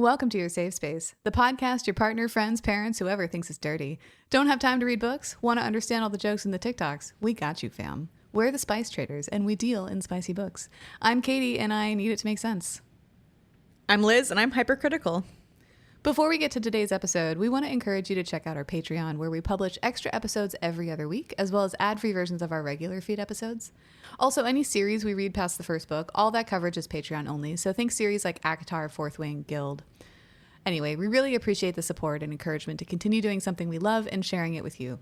welcome to your safe space, the podcast your partner, friends, parents, whoever thinks is dirty. Don't have time to read books? Want to understand all the jokes in the TikToks? We got you, fam. We're the Spice Traders, and we deal in spicy books. I'm Katie, and I need it to make sense. I'm Liz, and I'm hypercritical. Before we get to today's episode, we want to encourage you to check out our Patreon, where we publish extra episodes every other week, as well as ad-free versions of our regular feed episodes. Also, any series we read past the first book, all that coverage is Patreon only, so think series like ACOTAR, Fourth Wing, Guild. Anyway, we really appreciate the support and encouragement to continue doing something we love and sharing it with you.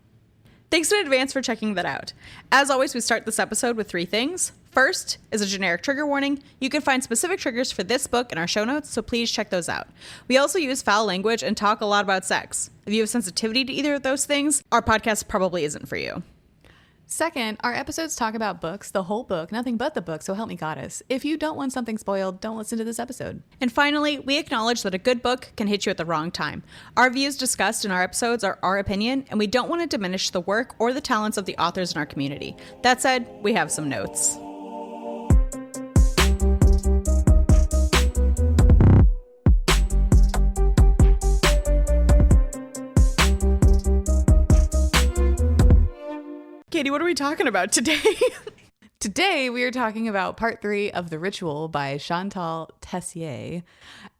Thanks in advance for checking that out. As always, we start this episode with 3 things. First is a generic trigger warning. You can find specific triggers for this book in our show notes, so please check those out. We also use foul language and talk a lot about sex. If you have sensitivity to either of those things, our podcast probably isn't for you. Second, our episodes talk about books, the whole book, nothing but the book, so help me goddess. If you don't want something spoiled, don't listen to this episode. And finally, we acknowledge that a good book can hit you at the wrong time. Our views discussed in our episodes are our opinion, and we don't want to diminish the work or the talents of the authors in our community. That said, we have some notes. Katie, what are we talking about today? Today, we are talking about part 3 of The Ritual by Shantel Tessier.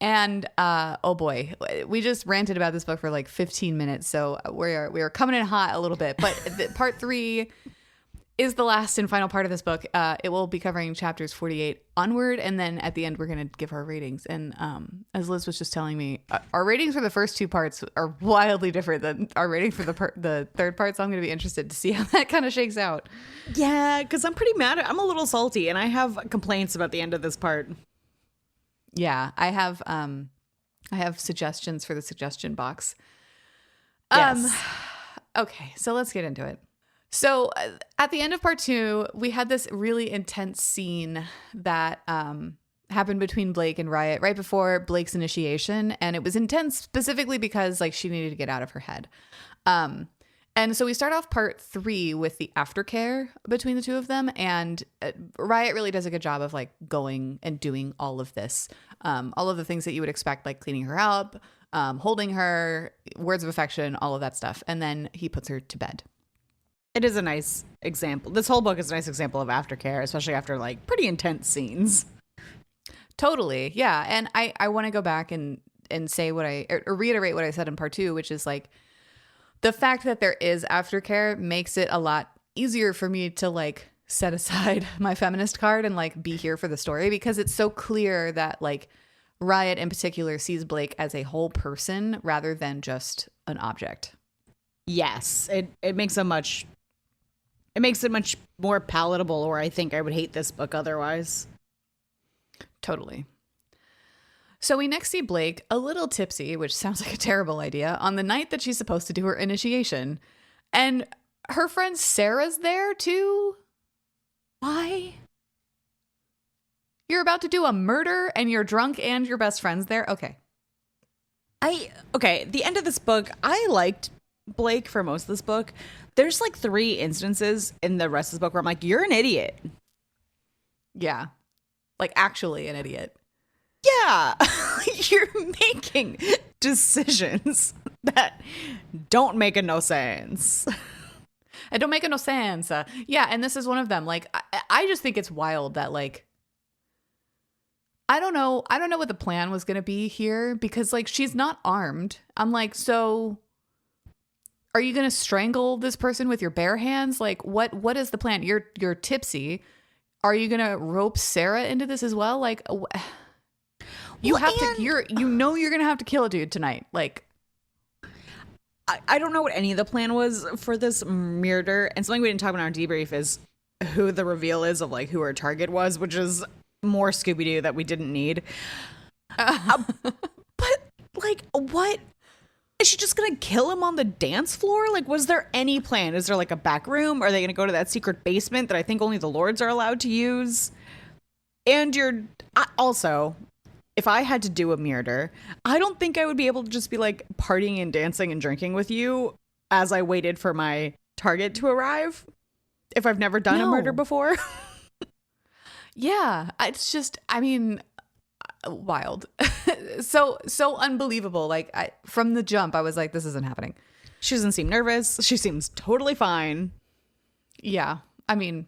And, oh boy, we just ranted about this book for like 15 minutes, so we are coming in hot a little bit. But part 3 is the last and final part of this book. It will be covering chapters 48 onward, and then at the end, we're going to give our ratings. And as Liz was just telling me, our ratings for the first 2 parts are wildly different than our rating for the third part, so I'm going to be interested to see how that kind of shakes out. Yeah, because I'm pretty mad. I'm a little salty, and I have complaints about the end of this part. Yeah, I have suggestions for the suggestion box. Yes. Okay, so let's get into it. So at the end of part 2, we had this really intense scene that happened between Blake and Riot right before Blake's initiation. And it was intense specifically because like she needed to get out of her head. And so we start off part 3 with the aftercare between the two of them. And Riot really does a good job of like going and doing all of this. All of the things that you would expect, like cleaning her up, holding her, words of affection, all of that stuff. And then he puts her to bed. It is a nice example. This whole book is a nice example of aftercare, especially after like pretty intense scenes. Totally. Yeah. And I want to go back and say or reiterate what I said in part 2, which is like the fact that there is aftercare makes it a lot easier for me to like set aside my feminist card and like be here for the story, because it's so clear that like Riot in particular sees Blake as a whole person rather than just an object. Yes. It makes it much more palatable, or I think I would hate this book otherwise. Totally. So we next see Blake a little tipsy, which sounds like a terrible idea, on the night that she's supposed to do her initiation. And her friend Sarah's there too. Why? You're about to do a murder and you're drunk and your best friend's there? Okay. The end of this book, I liked Blake for most of this book. There's like 3 instances in the rest of this book where I'm like, you're an idiot. Yeah. Like actually an idiot. Yeah. You're making decisions that don't make no sense. It don't make no sense. Yeah. And this is one of them. Like, I just think it's wild that like, I don't know what the plan was going to be here, because like, she's not armed. I'm like, so are you going to strangle this person with your bare hands? Like, what is the plan? You're tipsy. Are you going to rope Sarah into this as well? Like, you're going to have to kill a dude tonight. Like, I don't know what any of the plan was for this murder. And something we didn't talk about in our debrief is who the reveal is of like who her target was, which is more Scooby-Doo that we didn't need. But like, what? Is she just going to kill him on the dance floor? Like, was there any plan? Is there like a back room? Are they going to go to that secret basement that I think only the lords are allowed to use? And also, if I had to do a murder, I don't think I would be able to just be like partying and dancing and drinking with you as I waited for my target to arrive if I've never done a murder before. Yeah, it's just, I mean, wild. So unbelievable. Like from the jump, I was like, this isn't happening. She doesn't seem nervous. She seems totally fine. Yeah. I mean,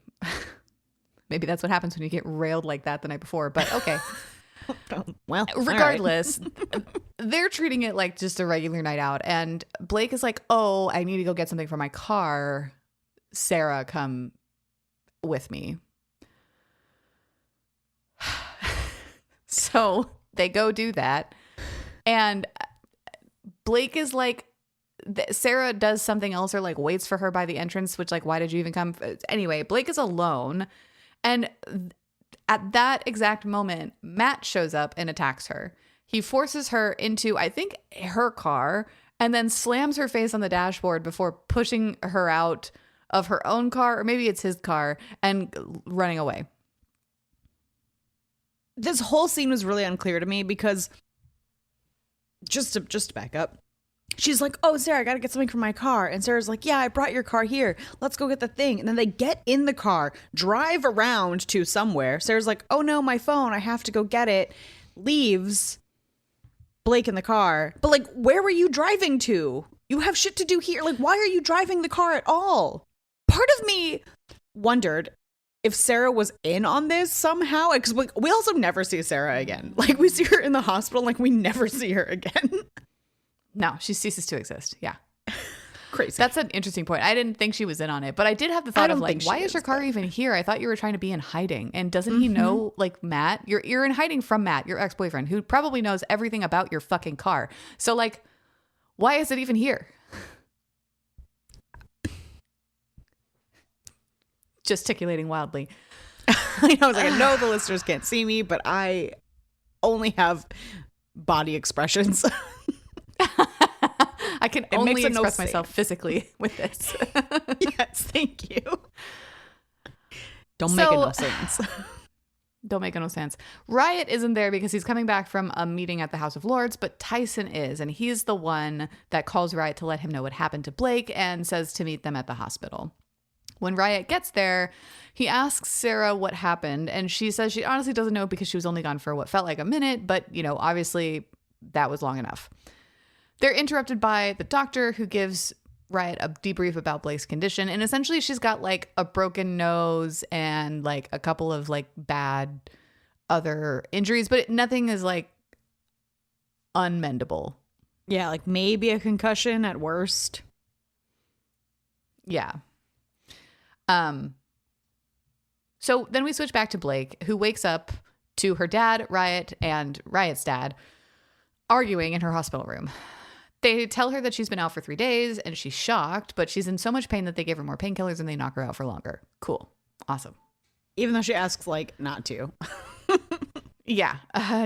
maybe that's what happens when you get railed like that the night before, but okay. Well, regardless, they're treating it like just a regular night out. And Blake is like, oh, I need to go get something for my car. Sarah, come with me. So they go do that. And Blake is like, Sarah does something else or like waits for her by the entrance, which like, why did you even come? Anyway, Blake is alone. And at that exact moment, Matt shows up and attacks her. He forces her into, I think, her car and then slams her face on the dashboard before pushing her out of her own car, or maybe it's his car, and running away. This whole scene was really unclear to me because just to back up, she's like, oh, Sarah, I got to get something from my car. And Sarah's like, yeah, I brought your car here. Let's go get the thing. And then they get in the car, drive around to somewhere. Sarah's like, oh, no, my phone. I have to go get it. Leaves Blake in the car. But like, where were you driving to? You have shit to do here. Like, why are you driving the car at all? Part of me wondered if Sarah was in on this somehow. Because we also never see Sarah again. Like, we see her in the hospital. Like, we never see her again. No, she ceases to exist. Yeah. Crazy. That's an interesting point. I didn't think she was in on it, but I did have the thought of like, why is your car even here? I thought you were trying to be in hiding. And doesn't he know, like, Matt? You're in hiding from Matt, your ex-boyfriend, who probably knows everything about your fucking car. So like, why is it even here? Gesticulating wildly. I know. I was like, I know the listeners can't see me, but I only have body expressions. I can only express myself physically with this. Yes, thank you. Don't make no sense. Don't make no sense. Riot isn't there because he's coming back from a meeting at the House of Lords, but Tyson is, and he's the one that calls Riot to let him know what happened to Blake and says to meet them at the hospital. When Riot gets there, he asks Sarah what happened, and she says she honestly doesn't know because she was only gone for what felt like a minute, but, you know, obviously that was long enough. They're interrupted by the doctor, who gives Riot a debrief about Blake's condition, and essentially she's got like a broken nose and like a couple of like bad other injuries, but nothing is like unmendable. Yeah, like maybe a concussion at worst. Yeah. So then we switch back to Blake, who wakes up to her dad, Riot, and Riot's dad arguing in her hospital room. They tell her that she's been out for 3 days and she's shocked, but she's in so much pain that they gave her more painkillers and they knock her out for longer. Cool. Awesome. Even though she asks like not to. Yeah.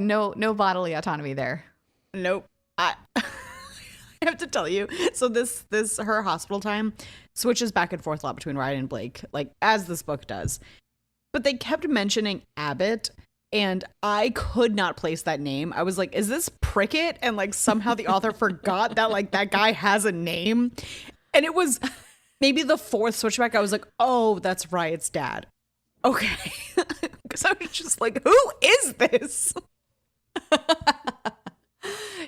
No bodily autonomy there. Nope. I have to tell you. So this her hospital time switches back and forth a lot between Riot and Blake, like as this book does. But they kept mentioning Abbott, and I could not place that name. I was like, is this Prickett? And like somehow the author forgot that like that guy has a name. And it was maybe the fourth switchback. I was like, oh, that's Riot's dad. Okay. Because I was just like, who is this?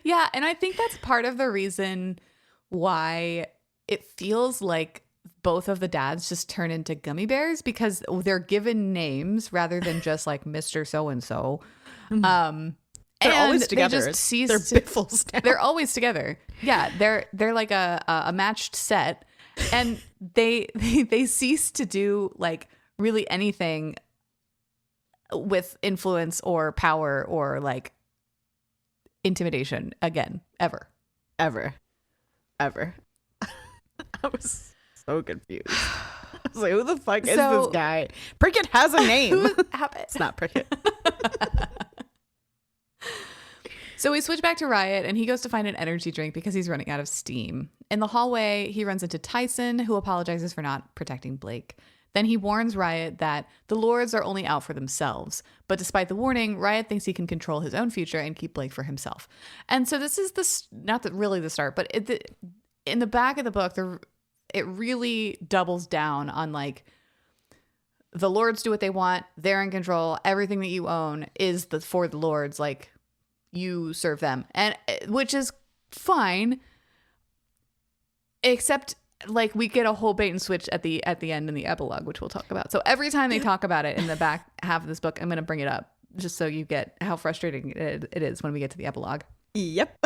Yeah, and I think that's part of the reason why it feels like both of the dads just turn into gummy bears, because they're given names rather than just like Mr. So-and-so. They're always together. They just cease they're biffles now. They're always together. Yeah, they're like a matched set, and they cease to do like really anything with influence or power or like intimidation again, ever. I was so confused. I was like, who the fuck is this guy? Prickett has a name. It's not Prickett. So we switch back to Riot, and he goes to find an energy drink because he's running out of steam. In the hallway, he runs into Tyson, who apologizes for not protecting Blake. Then he warns Riot that the Lords are only out for themselves. But despite the warning, Riot thinks he can control his own future and keep Blake for himself. And so this is not really the start, but in the back of the book, it really doubles down on like the lords do what they want. They're in control. Everything that you own is for the lords. Like, you serve them, and which is fine, except like we get a whole bait and switch at the end in the epilogue, which we'll talk about. So every time they talk about it in the back half of this book, I'm going to bring it up just so you get how frustrating it is when we get to the epilogue. Yep.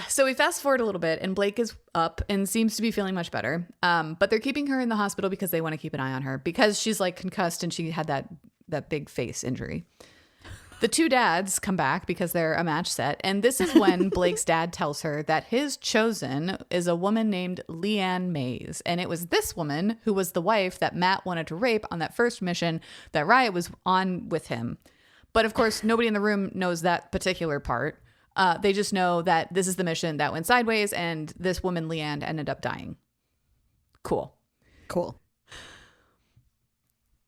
So we fast forward a little bit, and Blake is up and seems to be feeling much better. But they're keeping her in the hospital because they want to keep an eye on her because she's like concussed and she had that big face injury. The two dads come back because they're a match set. And this is when Blake's dad tells her that his chosen is a woman named Leanne Mays. And it was this woman who was the wife that Matt wanted to rape on that first mission that Riot was on with him. But of course, nobody in the room knows that particular part. They just know that this is the mission that went sideways and this woman, Leanne, ended up dying. Cool.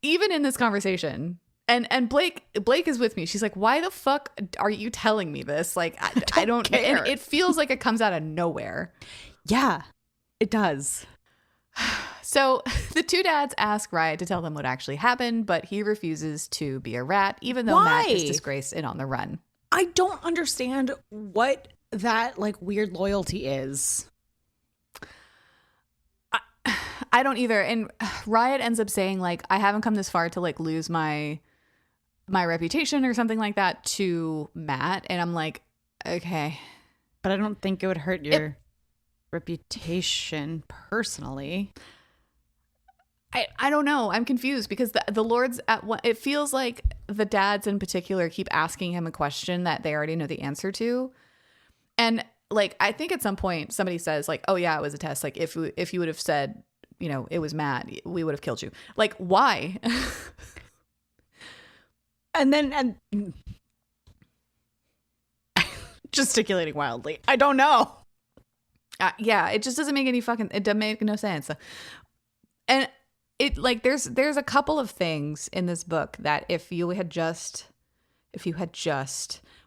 Even in this conversation, and Blake is with me. She's like, why the fuck are you telling me this? Like, I don't care. And it feels like it comes out of nowhere. Yeah, it does. So the two dads ask Riot to tell them what actually happened, but he refuses to be a rat, even though Matt is disgraced and on the run. I don't understand what that like weird loyalty is. I don't either. And Riot ends up saying like, I haven't come this far to like lose my reputation or something like that to Matt. And I'm like, okay. But I don't think it would hurt your reputation personally. I don't know. I'm confused because the lords it feels like the dads in particular keep asking him a question that they already know the answer to. And like, I think at some point somebody says like, oh yeah, it was a test. Like if you would have said, you know, it was Matt, we would have killed you. Like, why? and gesticulating wildly. I don't know. Yeah, it just doesn't make it doesn't make no sense. And it like there's a couple of things in this book that if you had just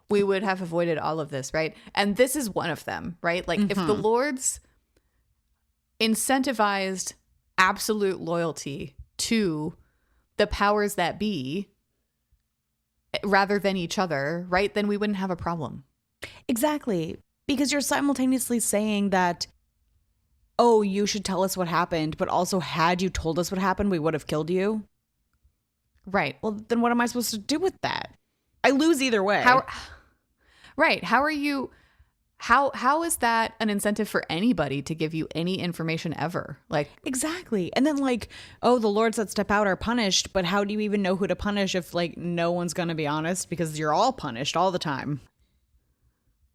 we would have avoided all of this, right? And this is one of them, right? Like if the lords incentivized absolute loyalty to the powers that be rather than each other, right? Then we wouldn't have a problem. Exactly. Because you're simultaneously saying that, oh, you should tell us what happened, but also had you told us what happened, we would have killed you. Right. Well, then what am I supposed to do with that? I lose either way. Right. How are you... How is that an incentive for anybody to give you any information ever? Like, exactly. And then like, oh, the lords that step out are punished, but how do you even know who to punish if like no one's going to be honest because you're all punished all the time?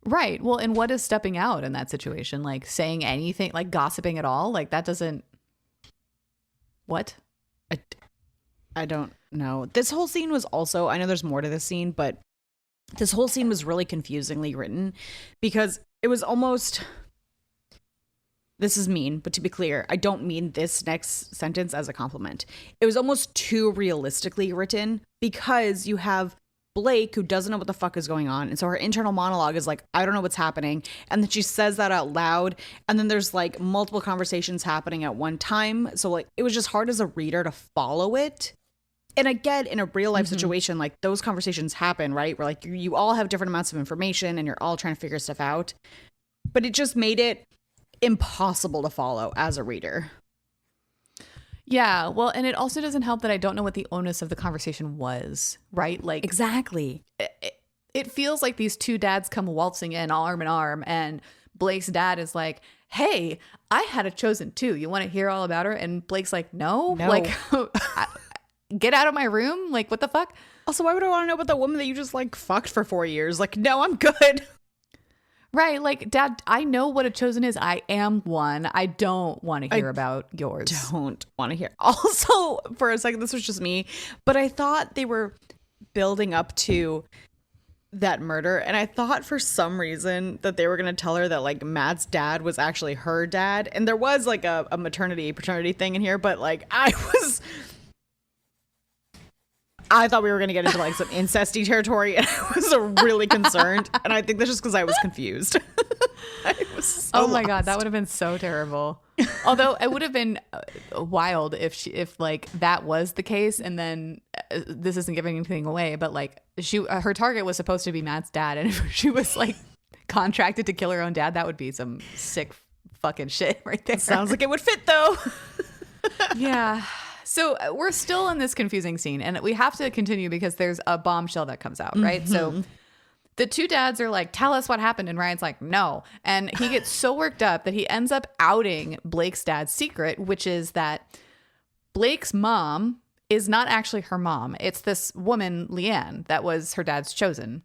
Right. Well, and what is stepping out in that situation? Like saying anything, like gossiping at all? Like that doesn't... What? I don't know. This whole scene was also, I know there's more to this scene, but this whole scene was really confusingly written because it was almost, this is mean, but to be clear, I don't mean this next sentence as a compliment. It was almost too realistically written because you have Blake who doesn't know what the fuck is going on. And so her internal monologue is like, I don't know what's happening. And then she says that out loud. And then there's like multiple conversations happening at one time. So like, it was just hard as a reader to follow it. And I get in a real life situation, like those conversations happen, right? Where like you all have different amounts of information and you're all trying to figure stuff out. But it just made it impossible to follow as a reader. Yeah. Well, and it also doesn't help that I don't know what the onus of the conversation was, right? Like, exactly. It feels like these two dads come waltzing in arm in arm and Blake's dad is like, hey, I had a chosen too. You want to hear all about her? And Blake's like, no. Like, get out of my room. Like, what the fuck? Also, why would I want to know about the woman that you just like fucked for 4 years? Like, no, I'm good. Right. Like, Dad, I know what a chosen is. I am one. I don't want to hear about yours. Don't want to hear. Also, for a second, this was just me, but I thought they were building up to that murder. And I thought for some reason that they were going to tell her that like Matt's dad was actually her dad. And there was like a maternity paternity thing in here, but like I I thought we were going to get into like some incesty territory, and I was really concerned. And I think that's just because I was confused. I was so Oh my God, lost. that would have been so terrible. Although it would have been wild if like that was the case, and then this isn't giving anything away, but like her target was supposed to be Matt's dad, and if she was like contracted to kill her own dad, that would be some sick fucking shit right there. Sounds like it would fit though. Yeah. So we're still in this confusing scene, and we have to continue because there's a bombshell that comes out, right? So the two dads are like, tell us what happened. And Ryan's like, no. And he gets so worked up that he ends up outing Blake's dad's secret, which is that Blake's mom is not actually her mom. It's this woman, Leanne, that was her dad's chosen.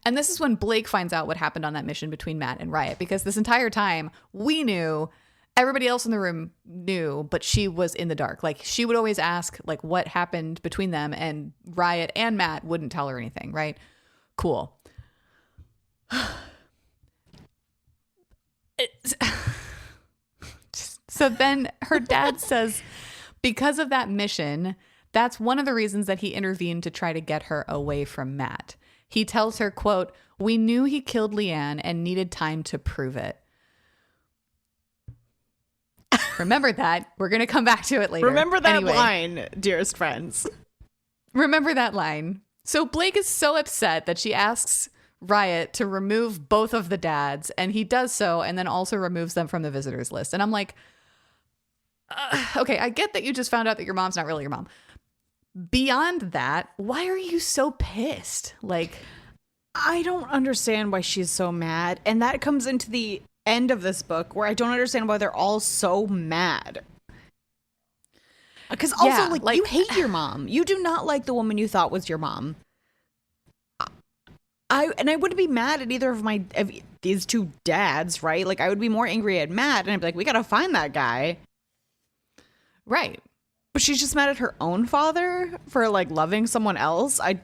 And this is when Blake finds out what happened on that mission between Matt and Riot, because this entire time we knew, everybody else in the room knew, but she was in the dark. Like, she would always ask like what happened between them, and Riot and Matt wouldn't tell her anything, right? Cool. So then her dad says, because of that mission, that's one of the reasons that he intervened to try to get her away from Matt. He tells her, quote, "We knew he killed Leanne and needed time to prove it." Remember that. We're going to come back to it later. Remember that Anyway, line, dearest friends. Remember that line. So Blake is so upset that she asks Riot to remove both of the dads, and he does so, and then also removes them from the visitors list. And I'm like, okay, I get that you just found out that your mom's not really your mom. Beyond that, why are you so pissed? Like, I don't understand why she's so mad. And that comes into the end of this book where I don't understand why they're all so mad. Because also, Yeah, like, you hate your mom. You do not like the woman you thought was your mom. I wouldn't be mad at either of these two dads, right? Like, I would be more angry at Matt, and I'd be like, we gotta find that guy. right. But she's just mad at her own father for like loving someone else. I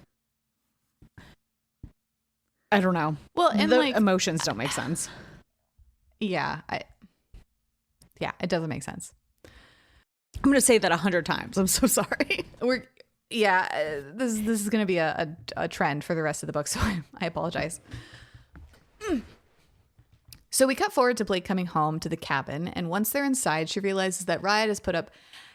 don't know. Well, and the like, emotions don't make sense. yeah, it doesn't make sense. I'm gonna say that 100 times. I'm so sorry. This is going to be a trend for the rest of the book, so I apologize. So we cut forward to Blake coming home to the cabin, and once they're inside, she realizes that Riot has put up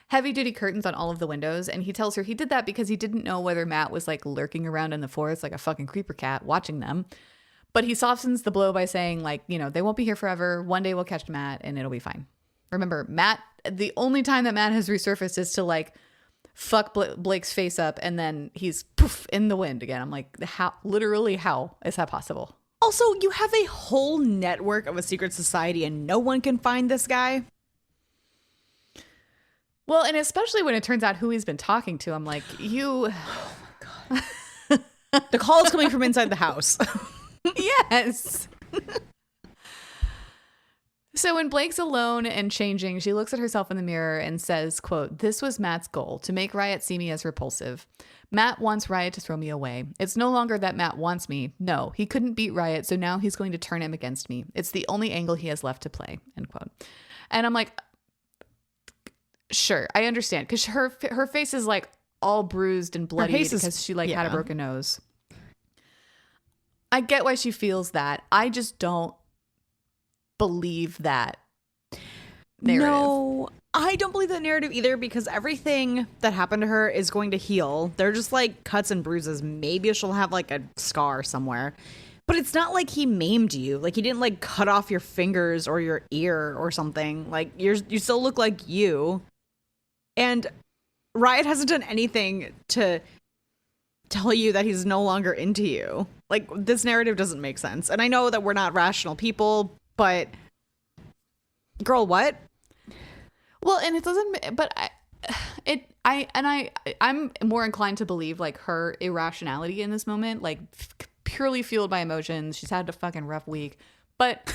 heavy-duty curtains on all of the windows, and he tells her he did that because he didn't know whether Matt was like lurking around in the forest like a fucking creeper cat watching them. But he softens the blow by saying, like, you know, they won't be here forever. One day we'll catch Matt and it'll be fine. Remember, Matt, the only time that Matt has resurfaced is to like fuck Blake's face up, and then he's poof in the wind again. I'm like, how is that possible? Also, you have a whole network of a secret society and no one can find this guy. Well, and especially when it turns out who he's been talking to, I'm like, you. Oh my God. The call is coming from inside the house. Yes. So when Blake's alone and changing, she looks at herself in the mirror and says, quote, "This was Matt's goal, to make Riot see me as repulsive. Matt wants Riot to throw me away. It's no longer that Matt wants me. No, he couldn't beat Riot, so now he's going to turn him against me. It's the only angle he has left to play," end quote. And I'm like, sure, I understand, because her face is like all bruised and bloody because she like had a broken nose. I get why she feels that. I just don't believe that narrative. No, I don't believe that narrative either, because everything that happened to her is going to heal. They're just like cuts and bruises. Maybe she'll have like a scar somewhere. But it's not like he maimed you. Like, he didn't like cut off your fingers or your ear or something. Like, you still look like you. And Riot hasn't done anything to tell you that he's no longer into you. Like, this narrative doesn't make sense. And I know that we're not rational people, but girl, what? Well, and it doesn't, but I'm more inclined to believe like her irrationality in this moment, like purely fueled by emotions. She's had a fucking rough week. But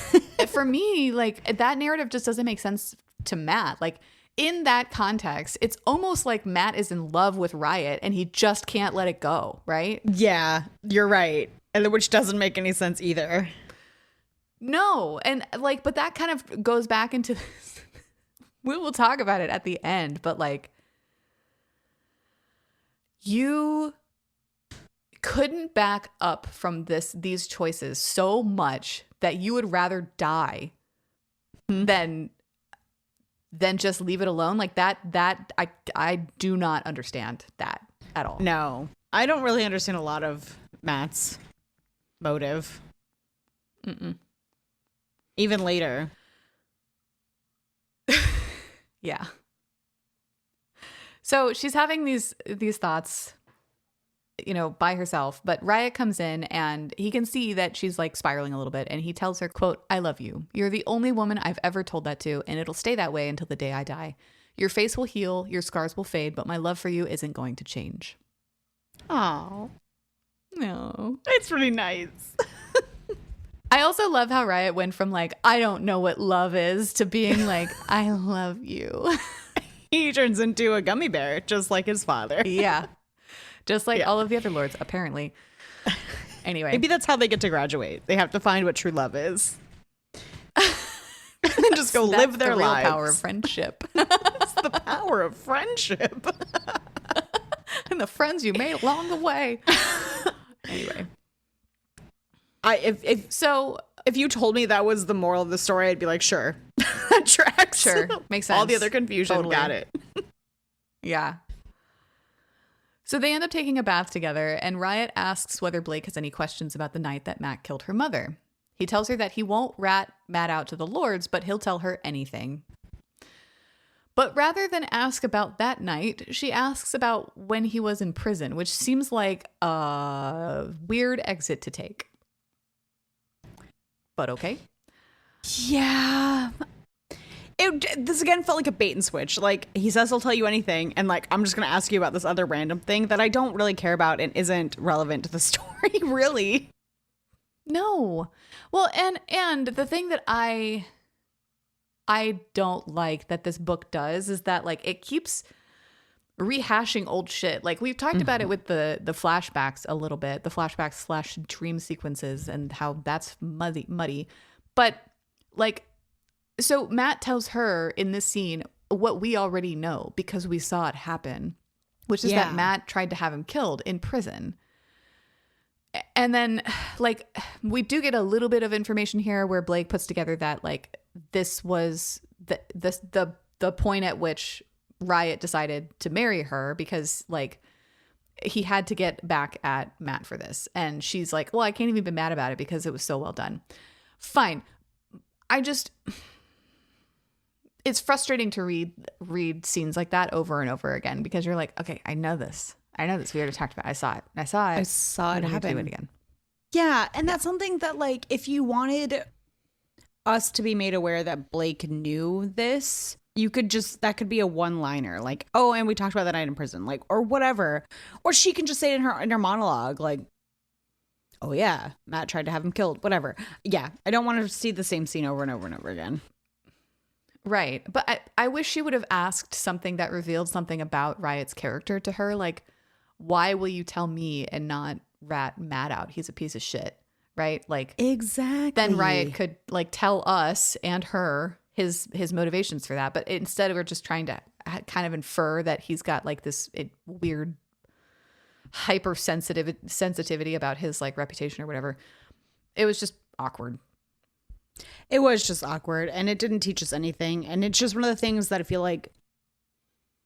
for me, like, that narrative just doesn't make sense to Matt. Like, in that context, it's almost like Matt is in love with Riot and he just can't let it go, right? Yeah, you're right. And which doesn't make any sense either. No. And like, but that kind of goes back into this. We will talk about it at the end, but like, you couldn't back up from these choices so much that you would rather die than just leave it alone. Like that I do not understand that at all. No, I don't really understand a lot of Matt's motive. Mm-mm. Even later. Yeah. So she's having these thoughts, you know, by herself, but Riot comes in and he can see that she's like spiraling a little bit, and he tells her, quote, "I love you. You're the only woman I've ever told that to, and it'll stay that way until the day I die. Your face will heal, your scars will fade, but my love for you isn't going to change." Oh, No. it's pretty nice. I also love how Riot went from like, I don't know what love is, to being like, I love you. He turns into a gummy bear, just like his father. Yeah. Just like all of the other lords, apparently. Anyway. Maybe that's how they get to graduate. They have to find what true love is. And just go live their the real lives. Power of friendship. It's the power of friendship. And the friends you made along the way. Anyway. If you told me that was the moral of the story, I'd be like, sure. That tracks. Sure. Makes sense. All the other confusion, Totally. got it. Yeah. So they end up taking a bath together, and Riot asks whether Blake has any questions about the night that Matt killed her mother. He tells her that he won't rat Matt out to the lords, but he'll tell her anything. But rather than ask about that night, she asks about when he was in prison, which seems like a weird exit to take. But okay. Yeah. This again felt like a bait and switch. Like, he says he'll tell you anything, and like, I'm just going to ask you about this other random thing that I don't really care about and isn't relevant to the story, really. No. Well, and the thing that I don't like that this book does is that like it keeps rehashing old shit. Like we've talked about it with the flashbacks a little bit, the flashbacks / dream sequences, and how that's muddy. But like, so Matt tells her in this scene what we already know because we saw it happen, which is that Matt tried to have him killed in prison. And then like we do get a little bit of information here where Blake puts together that like this was the point at which Riot decided to marry her because like he had to get back at Matt for this. And she's like, well, I can't even be mad about it because it was so well done. Fine. It's frustrating to read scenes like that over and over again because you're like, okay, I know this. We already talked about it. I saw it happen. Do it again. Yeah. And that's something that like, if you wanted us to be made aware that Blake knew this, you could that could be a one-liner like, oh, and we talked about that night in prison, like, or whatever. Or she can just say it in her monologue, like, oh yeah, Matt tried to have him killed, whatever. Yeah. I don't want to see the same scene over and over and over again. Right. But I wish she would have asked something that revealed something about Riot's character to her. Like, why will you tell me and not rat Matt out? He's a piece of shit. Right. Like, exactly. Then Riot could like tell us and her his motivations for that. But instead we're just trying to kind of infer that he's got like this weird sensitivity about his like reputation or whatever. It was just awkward. It was just awkward, and it didn't teach us anything. And it's just one of the things that I feel like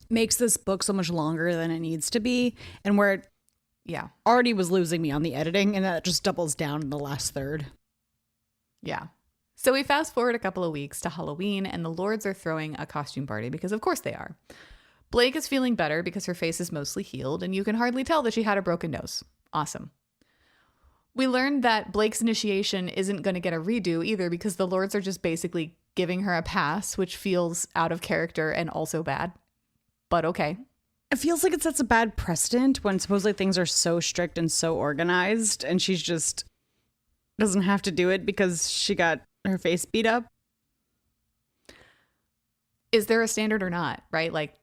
makes this book so much longer than it needs to be, and where it already was losing me on the editing, and that just doubles down in the last third. Yeah. So we fast forward a couple of weeks to Halloween, and the lords are throwing a costume party because of course they are. Blake is feeling better because her face is mostly healed, and you can hardly tell that she had a broken nose. Awesome. We learned that Blake's initiation isn't going to get a redo either because the lords are just basically giving her a pass, which feels out of character and also bad. But okay. It feels like it sets a bad precedent when supposedly things are so strict and so organized, and she's just doesn't have to do it because she got her face beat up. Is there a standard or not? Right? Like,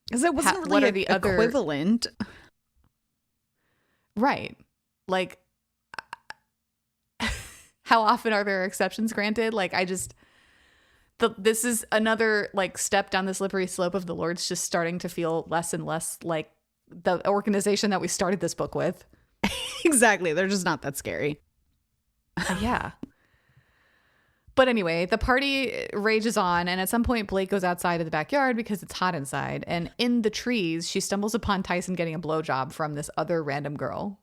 because it wasn't really what are the equivalent. Right. Like, how often are there exceptions granted? Like, this is another like step down the slippery slope of the Lords just starting to feel less and less like the organization that we started this book with. Exactly. They're just not that scary. Yeah. But anyway, the party rages on, and at some point Blake goes outside of the backyard because it's hot inside, and in the trees she stumbles upon Tyson getting a blowjob from this other random girl.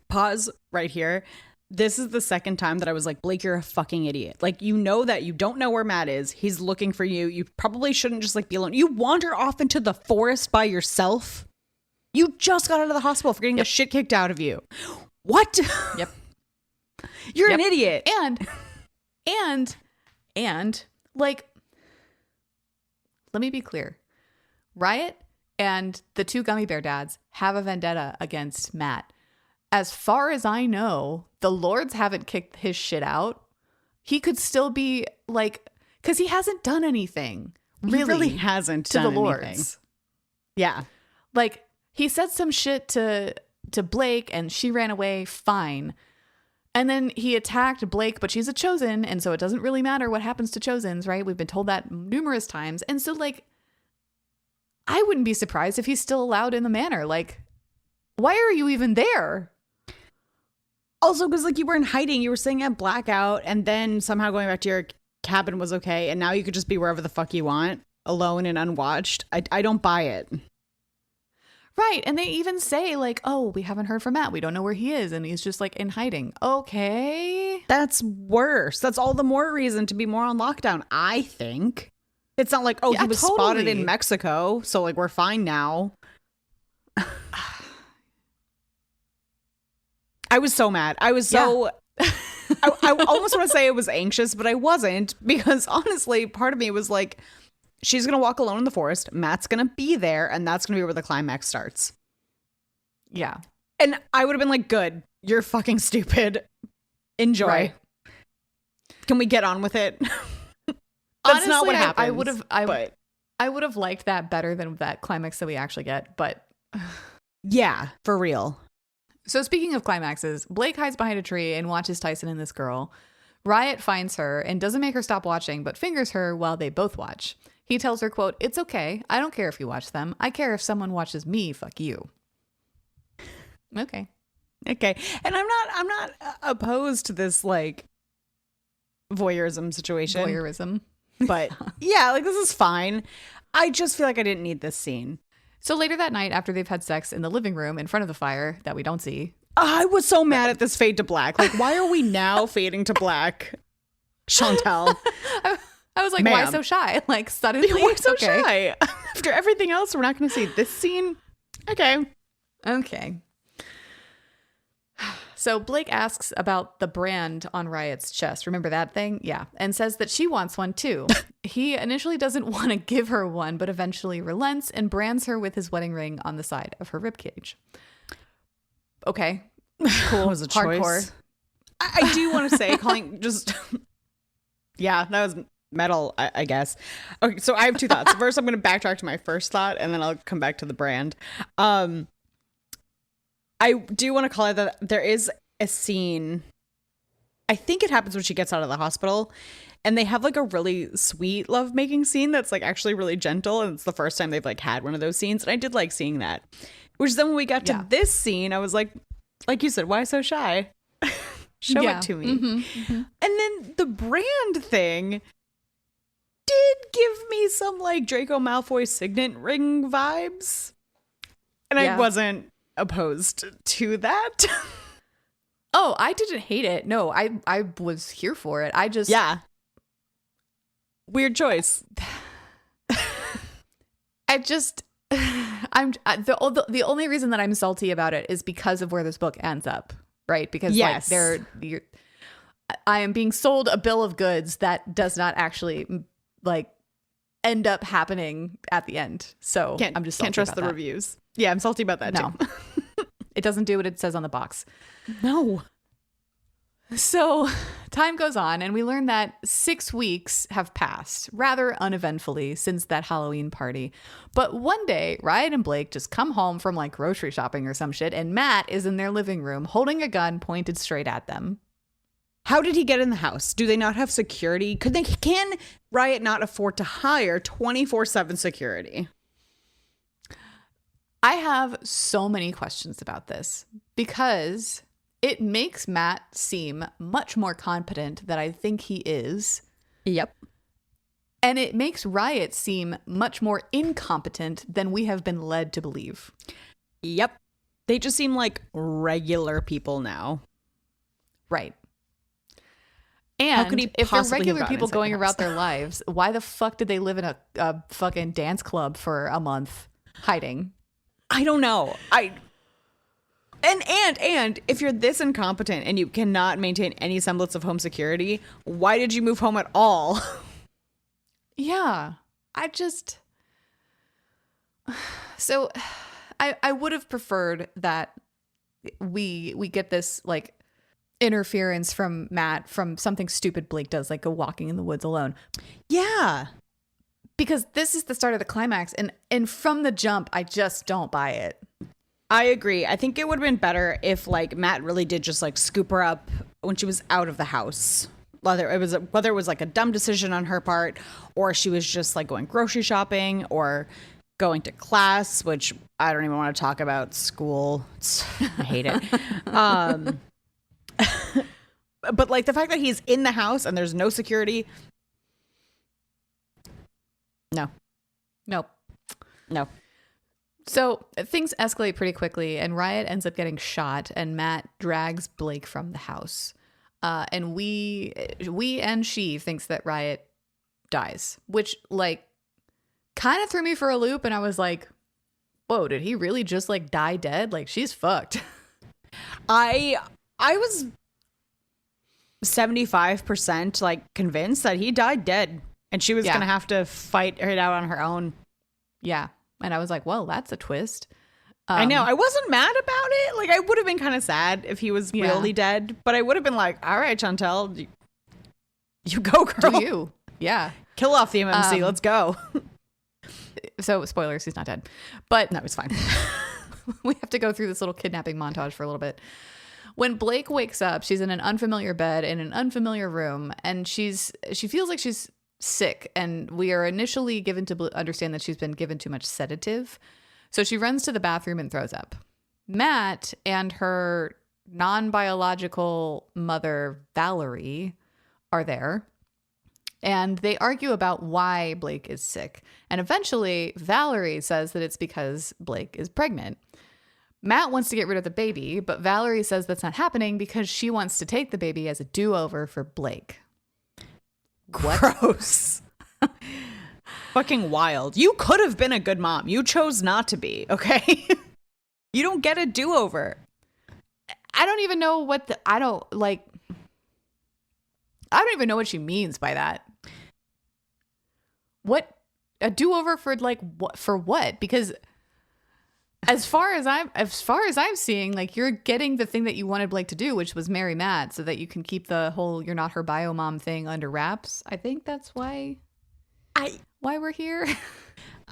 Pause right here. This is the second time that I was like, Blake, you're a fucking idiot. Like, you know that you don't know where Matt is. He's looking for you. You probably shouldn't just like be alone. You wander off into the forest by yourself. You just got out of the hospital for getting the shit kicked out of you. What? Yep. You're an idiot. And like, let me be clear. Riot and the two gummy bear dads have a vendetta against Matt. As far as I know, the Lords haven't kicked his shit out. He could still be like, because he hasn't done anything. He really hasn't to done the anything. Lords. Yeah. Like, he said some shit to Blake and she ran away, fine. And then he attacked Blake, but she's a chosen, and so it doesn't really matter what happens to chosens, right? We've been told that numerous times. And so, like, I wouldn't be surprised if he's still allowed in the manor. Like, why are you even there? Also, because, like, you were in hiding. You were sitting at blackout, and then somehow going back to your cabin was okay, and now you could just be wherever the fuck you want, alone and unwatched. I don't buy it. Right. And they even say, like, oh, we haven't heard from Matt. We don't know where he is. And he's just, like, in hiding. Okay. That's worse. That's all the more reason to be more on lockdown, I think. It's not like, oh, yeah, he was spotted in Mexico, so, like, we're fine now. I was so mad. I was so... I almost want to say I was anxious, but I wasn't. Because, honestly, part of me was like... She's going to walk alone in the forest. Matt's going to be there. And that's going to be where the climax starts. Yeah. And I would have been like, good. You're fucking stupid. Enjoy. Right. Can we get on with it? That's honestly, not what happens. I would have liked that better than that climax that we actually get. But yeah, for real. So speaking of climaxes, Blake hides behind a tree and watches Tyson and this girl. Riot finds her and doesn't make her stop watching, but fingers her while they both watch. He tells her, quote, "It's okay. I don't care if you watch them. I care if someone watches me fuck you." Okay. Okay. And I'm not opposed to this, like, voyeurism situation. Voyeurism. But yeah, like, this is fine. I just feel like I didn't need this scene. So later that night, after they've had sex in the living room in front of the fire that we don't see. I was so mad at this fade to black. Like, why are we now fading to black? Chantel. I was like, why so shy? Like, suddenly, why so shy? After everything else, we're not going to see this scene? Okay. So Blake asks about the brand on Riot's chest. Remember that thing? Yeah. And says that she wants one too. He initially doesn't want to give her one, but eventually relents and brands her with his wedding ring on the side of her ribcage. Okay. Cool. Was a hardcore. Choice. I do want to say, calling just... yeah, that was... metal, I guess. Okay, so I have two thoughts. First, I'm going to backtrack to my first thought, and then I'll come back to the brand. I do want to call it that there is a scene. I think it happens when she gets out of the hospital, and they have like a really sweet lovemaking scene that's like actually really gentle, and it's the first time they've like had one of those scenes, and I did like seeing that. Which then when we got to this scene, I was like you said, why so shy? Show it to me. And then the brand thing did give me some like Draco Malfoy signet ring vibes, and I wasn't opposed to that. Oh, I didn't hate it. No, I was here for it. I just weird choice. I'm the only reason that I'm salty about it is because of where this book ends up, right? Because like I am being sold a bill of goods that does not actually like end up happening at the end. So I'm just salty can't trust about the that. reviews. Yeah, I'm salty about that too. It doesn't do what it says on the box. No. So time goes on and we learn that 6 weeks have passed rather uneventfully since that Halloween party. But one day, Riot and Blake just come home from like grocery shopping or some shit, and Matt is in their living room holding a gun pointed straight at them. How did he get in the house? Do they not have security? Can Riot not afford to hire 24/7 security? I have so many questions about this because it makes Matt seem much more competent than I think he is. Yep. And it makes Riot seem much more incompetent than we have been led to believe. Yep. They just seem like regular people now. Right. And if they're regular people going about their lives, why the fuck did they live in a fucking dance club for a month hiding? I don't know. And if you're this incompetent and you cannot maintain any semblance of home security, why did you move home at all? Yeah. So I would have preferred that we get this like interference from Matt from something stupid Blake does, like go walking in the woods alone. Yeah. Because this is the start of the climax, and from the jump, I just don't buy it. I agree. I think it would have been better if like Matt really did just like scoop her up when she was out of the house. Whether it was like a dumb decision on her part, or she was just like going grocery shopping or going to class, which I don't even want to talk about. School. I hate it. But like the fact that he's in the house and there's no security. No. So things escalate pretty quickly, and Riot ends up getting shot, and Matt drags Blake from the house. And we and she thinks that Riot dies, which like kind of threw me for a loop. And I was like, whoa, did he really just like die dead? Like she's fucked. I was 75% like convinced that he died dead and she was going to have to fight it out on her own. Yeah. And I was like, well, that's a twist. I know. I wasn't mad about it. Like, I would have been kind of sad if he was really dead, but I would have been like, all right, Shantel, you go, girl. Do you? Yeah. Kill off the MMC. Let's go. So, spoilers, he's not dead. But no, it's fine. We have to go through this little kidnapping montage for a little bit. When Blake wakes up, she's in an unfamiliar bed in an unfamiliar room, and she feels like she's sick, and we are initially given to understand that she's been given too much sedative. So she runs to the bathroom and throws up. Matt and her non-biological mother, Valerie, are there, and they argue about why Blake is sick. And eventually, Valerie says that it's because Blake is pregnant. Matt wants to get rid of the baby, but Valerie says that's not happening because she wants to take the baby as a do-over for Blake. What? Gross. Fucking wild. You could have been a good mom. You chose not to be, okay? You don't get a do-over. I don't even know I don't even know what she means by that. What? A do-over for like what? For what? Because as far as I'm seeing, like you're getting the thing that you wanted Blake to do, which was marry Matt, so that you can keep the whole "you're not her bio mom" thing under wraps. I think that's why we're here.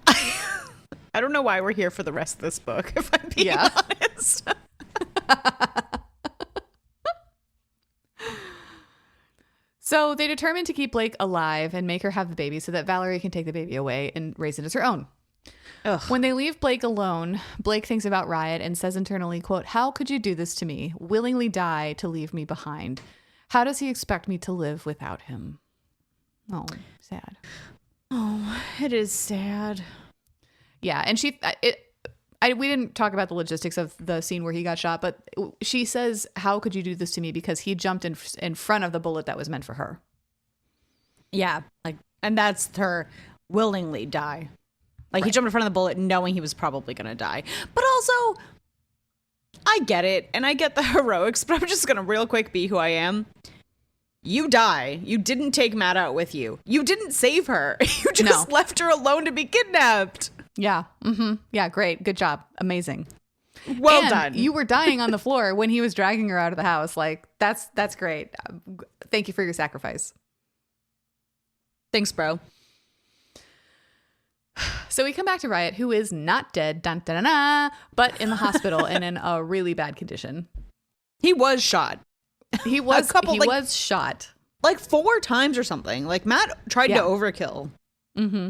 I don't know why we're here for the rest of this book, if I'm being honest. So they determine to keep Blake alive and make her have the baby so that Valerie can take the baby away and raise it as her own. Ugh. When they leave Blake alone, Blake thinks about Riot and says internally, quote, "How could you do this to me? Willingly die to leave me behind? How does he expect me to live without him?" Oh, sad. Oh, it is sad. Yeah, and we didn't talk about the logistics of the scene where he got shot, but she says, "How could you do this to me?" Because he jumped in front of the bullet that was meant for her. Yeah, and that's her willingly die. Like, he jumped in front of the bullet knowing he was probably going to die. But also, I get it, and I get the heroics, but I'm just going to real quick be who I am. You die. You didn't take Matt out with you. You didn't save her. You just left her alone to be kidnapped. Yeah. Mm-hmm. Yeah, great. Good job. Amazing. Well done. You were dying on the floor when he was dragging her out of the house. Like, that's great. Thank you for your sacrifice. Thanks, bro. So we come back to Riot, who is not dead, dun, dun, dun, dun, but in the hospital and in a really bad condition. He was shot. He was couple, he like, was shot. Like 4 times or something. Like Matt tried to overkill. Mm-hmm.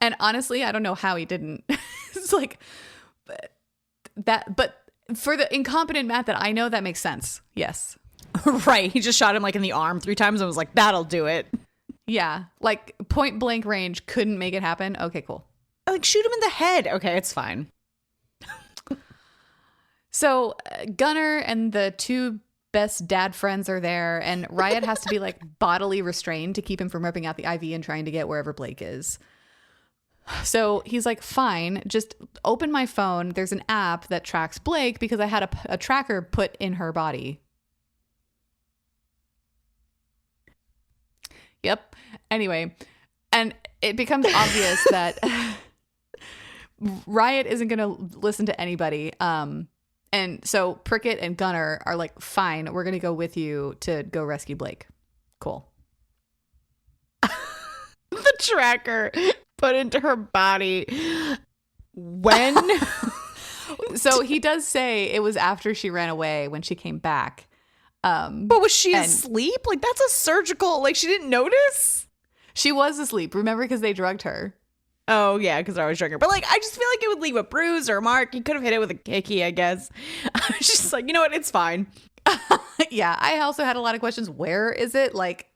And honestly, I don't know how he didn't. It's like that, but for the incompetent Matt that I know, that makes sense. Yes. Right. He just shot him like in the arm 3 times and was like, that'll do it. Yeah. Like point blank range couldn't make it happen. Okay, cool. Like shoot him in the head. Okay, it's fine. So Gunnar and the 2 best dad friends are there, and Riot has to be like bodily restrained to keep him from ripping out the IV and trying to get wherever Blake is. So he's like, fine, just open my phone. There's an app that tracks Blake because I had a tracker put in her body. Yep. Anyway, and it becomes obvious that Riot isn't going to listen to anybody. And so Prickett and Gunnar are like, fine, we're going to go with you to go rescue Blake. Cool. The tracker put into her body. When? So he does say it was after she ran away when she came back. But was she asleep? Like, that's a surgical, like, she didn't notice? She was asleep, remember, because they drugged her. Oh, yeah, because I was drunk her. But, like, I just feel like it would leave a bruise or a mark. He could have hit it with a kicky, I guess. I was just like, you know what? It's fine. Yeah, I also had a lot of questions. Where is it? Like,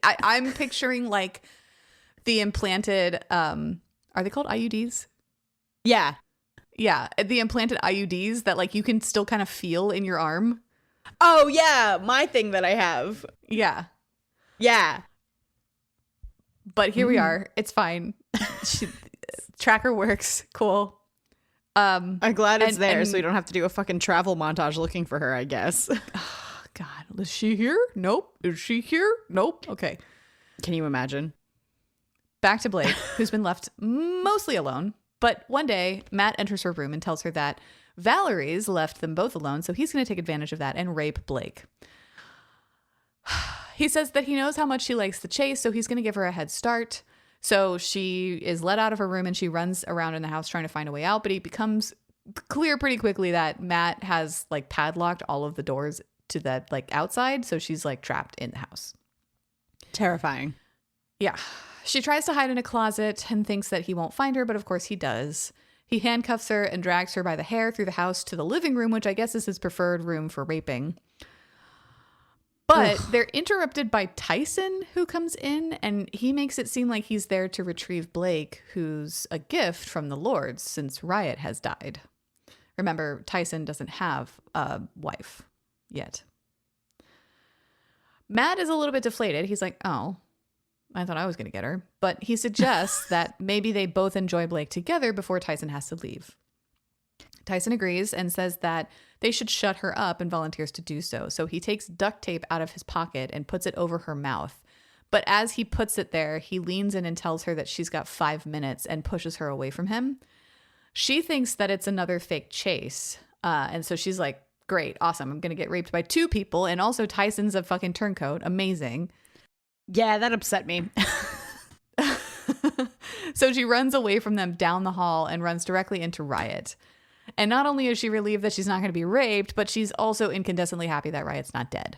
I'm picturing, like, the implanted, are they called IUDs? Yeah. Yeah, the implanted IUDs that, like, you can still kind of feel in your arm. Oh, yeah, my thing that I have. Yeah. Yeah. But here we are. It's fine. Tracker works. Cool. I'm glad it's there so we don't have to do a fucking travel montage looking for her, I guess. Oh, God. Is she here? Nope. Is she here? Nope. Okay. Can you imagine? Back to Blake, who's been left mostly alone. But one day, Matt enters her room and tells her that Valerie's left them both alone, so he's going to take advantage of that and rape Blake. He says that he knows how much she likes the chase, so he's going to give her a head start. So she is let out of her room and she runs around in the house trying to find a way out, but it becomes clear pretty quickly that Matt has like padlocked all of the doors to the like outside, so she's like trapped in the house. Terrifying. Yeah. She tries to hide in a closet and thinks that he won't find her, but of course he does. He handcuffs her and drags her by the hair through the house to the living room, which I guess is his preferred room for raping. But they're interrupted by Tyson, who comes in, and he makes it seem like he's there to retrieve Blake, who's a gift from the Lords since Riot has died. Remember, Tyson doesn't have a wife yet. Matt is a little bit deflated. He's like, oh, I thought I was going to get her. But he suggests that maybe they both enjoy Blake together before Tyson has to leave. Tyson agrees and says that they should shut her up and volunteers to do so. So he takes duct tape out of his pocket and puts it over her mouth. But as he puts it there, he leans in and tells her that she's got 5 minutes and pushes her away from him. She thinks that it's another fake chase. And so she's like, great, awesome. I'm going to get raped by 2 people. And also Tyson's a fucking turncoat. Amazing. Yeah, that upset me. So she runs away from them down the hall and runs directly into Riot. And not only is she relieved that she's not going to be raped, but she's also incandescently happy that Riot's not dead.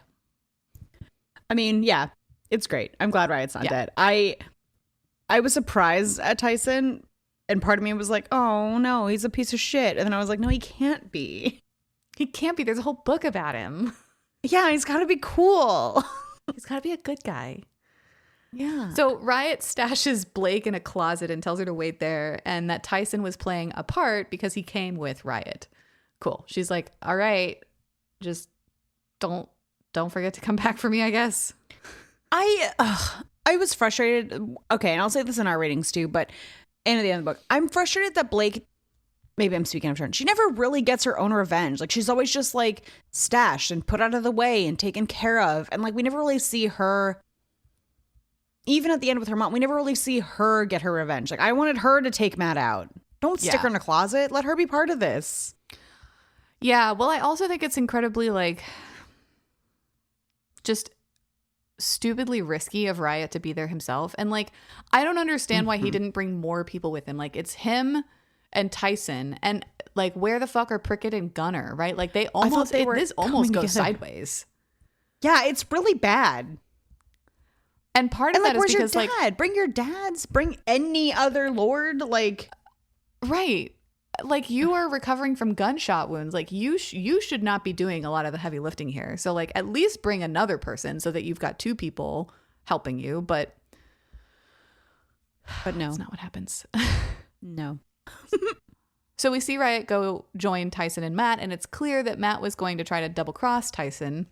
I mean, yeah, it's great. I'm glad Riot's not dead. I was surprised at Tyson, and part of me was like, oh, no, he's a piece of shit. And then I was like, no, he can't be. He can't be. There's a whole book about him. Yeah, he's got to be cool. He's got to be a good guy. Yeah. So Riot stashes Blake in a closet and tells her to wait there, and that Tyson was playing a part because he came with Riot. Cool. She's like, all right, just don't forget to come back for me, I guess. I was frustrated. Okay, and I'll say this in our ratings too, but and at the end of the book, I'm frustrated that Blake, maybe I'm speaking of turn, she never really gets her own revenge. Like, she's always just like stashed and put out of the way and taken care of. And like, we never really see her, even at the end with her mom, we never really see her get her revenge. Like, I wanted her to take Matt out. Don't stick her in a closet. Let her be part of this. Yeah, well, I also think it's incredibly, like, just stupidly risky of Riot to be there himself. And, like, I don't understand why he didn't bring more people with him. Like, it's him and Tyson. And, like, where the fuck are Prickett and Gunnar, right? Like, they almost, this almost goes sideways. Yeah, it's really bad. And part of And that is where's because your dad? Bring your dads. Bring any other lord. Like, right. Like, you are recovering from gunshot wounds. Like, you should not be doing a lot of the heavy lifting here. So, like, at least bring another person so that you've got two people helping you. But no, that's not what happens. No. So we see Riot go join Tyson and Matt, and it's clear that Matt was going to try to double cross Tyson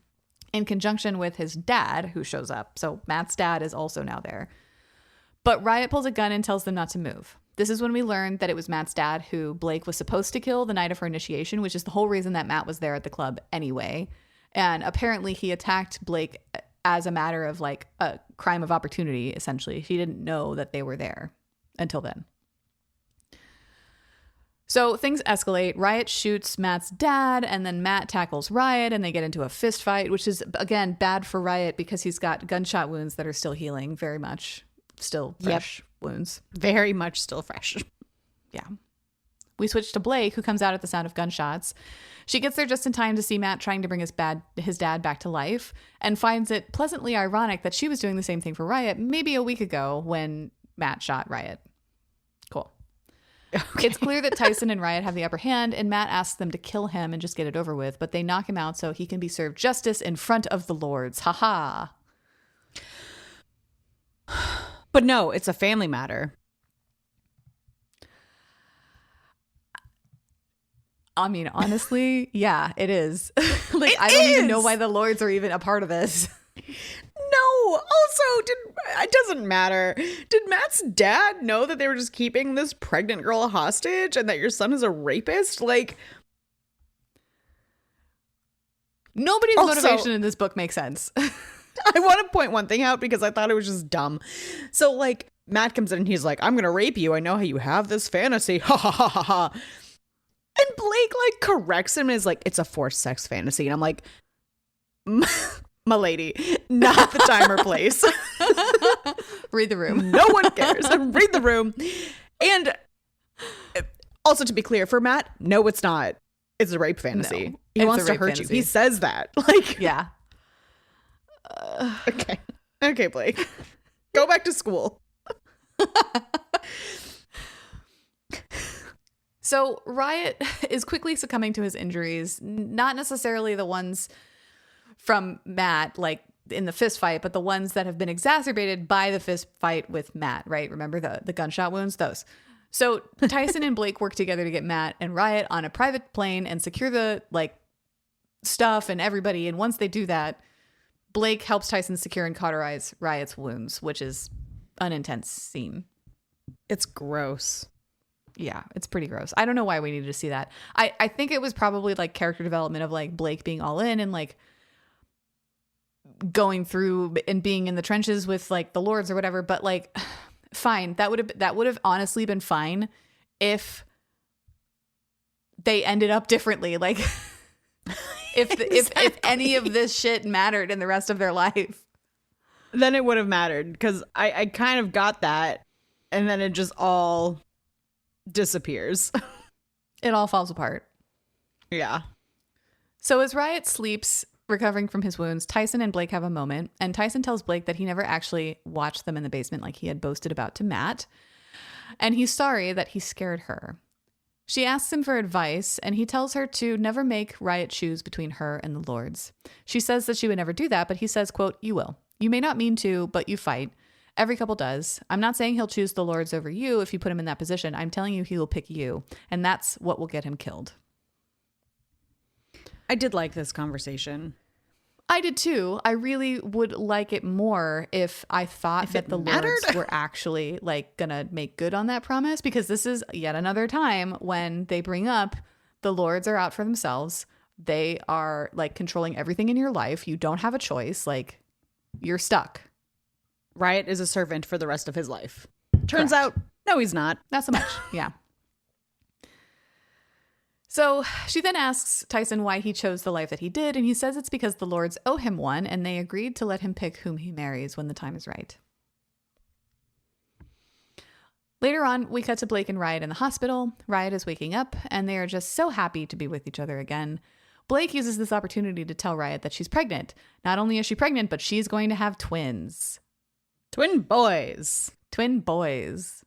in conjunction with his dad, who shows up. So Matt's dad is also now there. But Riot pulls a gun and tells them not to move. This is when we learned that it was Matt's dad who Blake was supposed to kill the night of her initiation, which is the whole reason that Matt was there at the club anyway. And apparently he attacked Blake as a matter of like a crime of opportunity, essentially. He didn't know that they were there until then. So things escalate. Riot shoots Matt's dad, and then Matt tackles Riot, and they get into a fist fight, which is, again, bad for Riot because he's got gunshot wounds that are still healing very much. Still fresh wounds. Very much still fresh. Yeah. We switch to Blake, who comes out at the sound of gunshots. She gets there just in time to see Matt trying to bring his dad back to life, and finds it pleasantly ironic that she was doing the same thing for Riot maybe a week ago when Matt shot Riot. Cool. Okay. It's clear that Tyson and Riot have the upper hand, and Matt asks them to kill him and just get it over with, but they knock him out so he can be served justice in front of the lords. Ha-ha. But no, it's a family matter. I mean, honestly, yeah, it is. I don't even know why the lords are even a part of this. No. Also, it doesn't matter. Did Matt's dad know that they were just keeping this pregnant girl hostage and that your son is a rapist? Like, nobody's motivation in this book makes sense. I want to point one thing out because I thought it was just dumb. So, like, Matt comes in and he's like, I'm going to rape you. I know how you have this fantasy. Ha ha ha ha ha. And Blake, like, corrects him and is like, it's a forced sex fantasy. And I'm like, my lady, not the time or place. Read the room. No one cares. Read the room. And also, to be clear, for Matt, no, it's not. It's a rape fantasy. No, he wants to hurt you. He says that. Like, yeah. Okay, Blake. Go back to school. So Riot is quickly succumbing to his injuries, not necessarily the ones from Matt, like in the fist fight, but the ones that have been exacerbated by the fist fight with Matt, right? Remember the gunshot wounds? Those. So Tyson and Blake work together to get Matt and Riot on a private plane and secure the like stuff and everybody. And once they do that, Blake helps Tyson secure and cauterize Riot's wounds, which is an intense scene. It's gross. Yeah, it's pretty gross. I don't know why we needed to see that. I think it was probably like character development of like Blake being all in and like going through and being in the trenches with like the lords or whatever. But like, fine, that would have honestly been fine if they ended up differently. Like, if any of this shit mattered in the rest of their life, then it would have mattered because I kind of got that, and then it just all disappears. It all falls apart. Yeah. So as Riot sleeps, recovering from his wounds, Tyson and Blake have a moment, and Tyson tells Blake that he never actually watched them in the basement like he had boasted about to Matt, and he's sorry that he scared her. She asks him for advice, and he tells her to never make Riot choose between her and the lords. She says that she would never do that, but he says, quote, "You will. You may not mean to, but you fight. Every couple does. I'm not saying he'll choose the lords over you if you put him in that position. I'm telling you he will pick you, and that's what will get him killed." I did like this conversation. I did too. I really would like it more if I thought that the lords were actually like gonna make good on that promise, because this is yet another time when they bring up the lords are out for themselves. They are like controlling everything in your life. You don't have a choice. Like, you're stuck. Riot is a servant for the rest of his life. Turns Correct. out, no, he's not. Not so much. Yeah. So she then asks Tyson why he chose the life that he did, and he says it's because the lords owe him one, and they agreed to let him pick whom he marries when the time is right. Later on, we cut to Blake and Riot in the hospital. Riot is waking up, and they are just so happy to be with each other again. Blake uses this opportunity to tell Riot that she's pregnant. Not only is she pregnant, but she's going to have twins. Twin boys. Twin boys.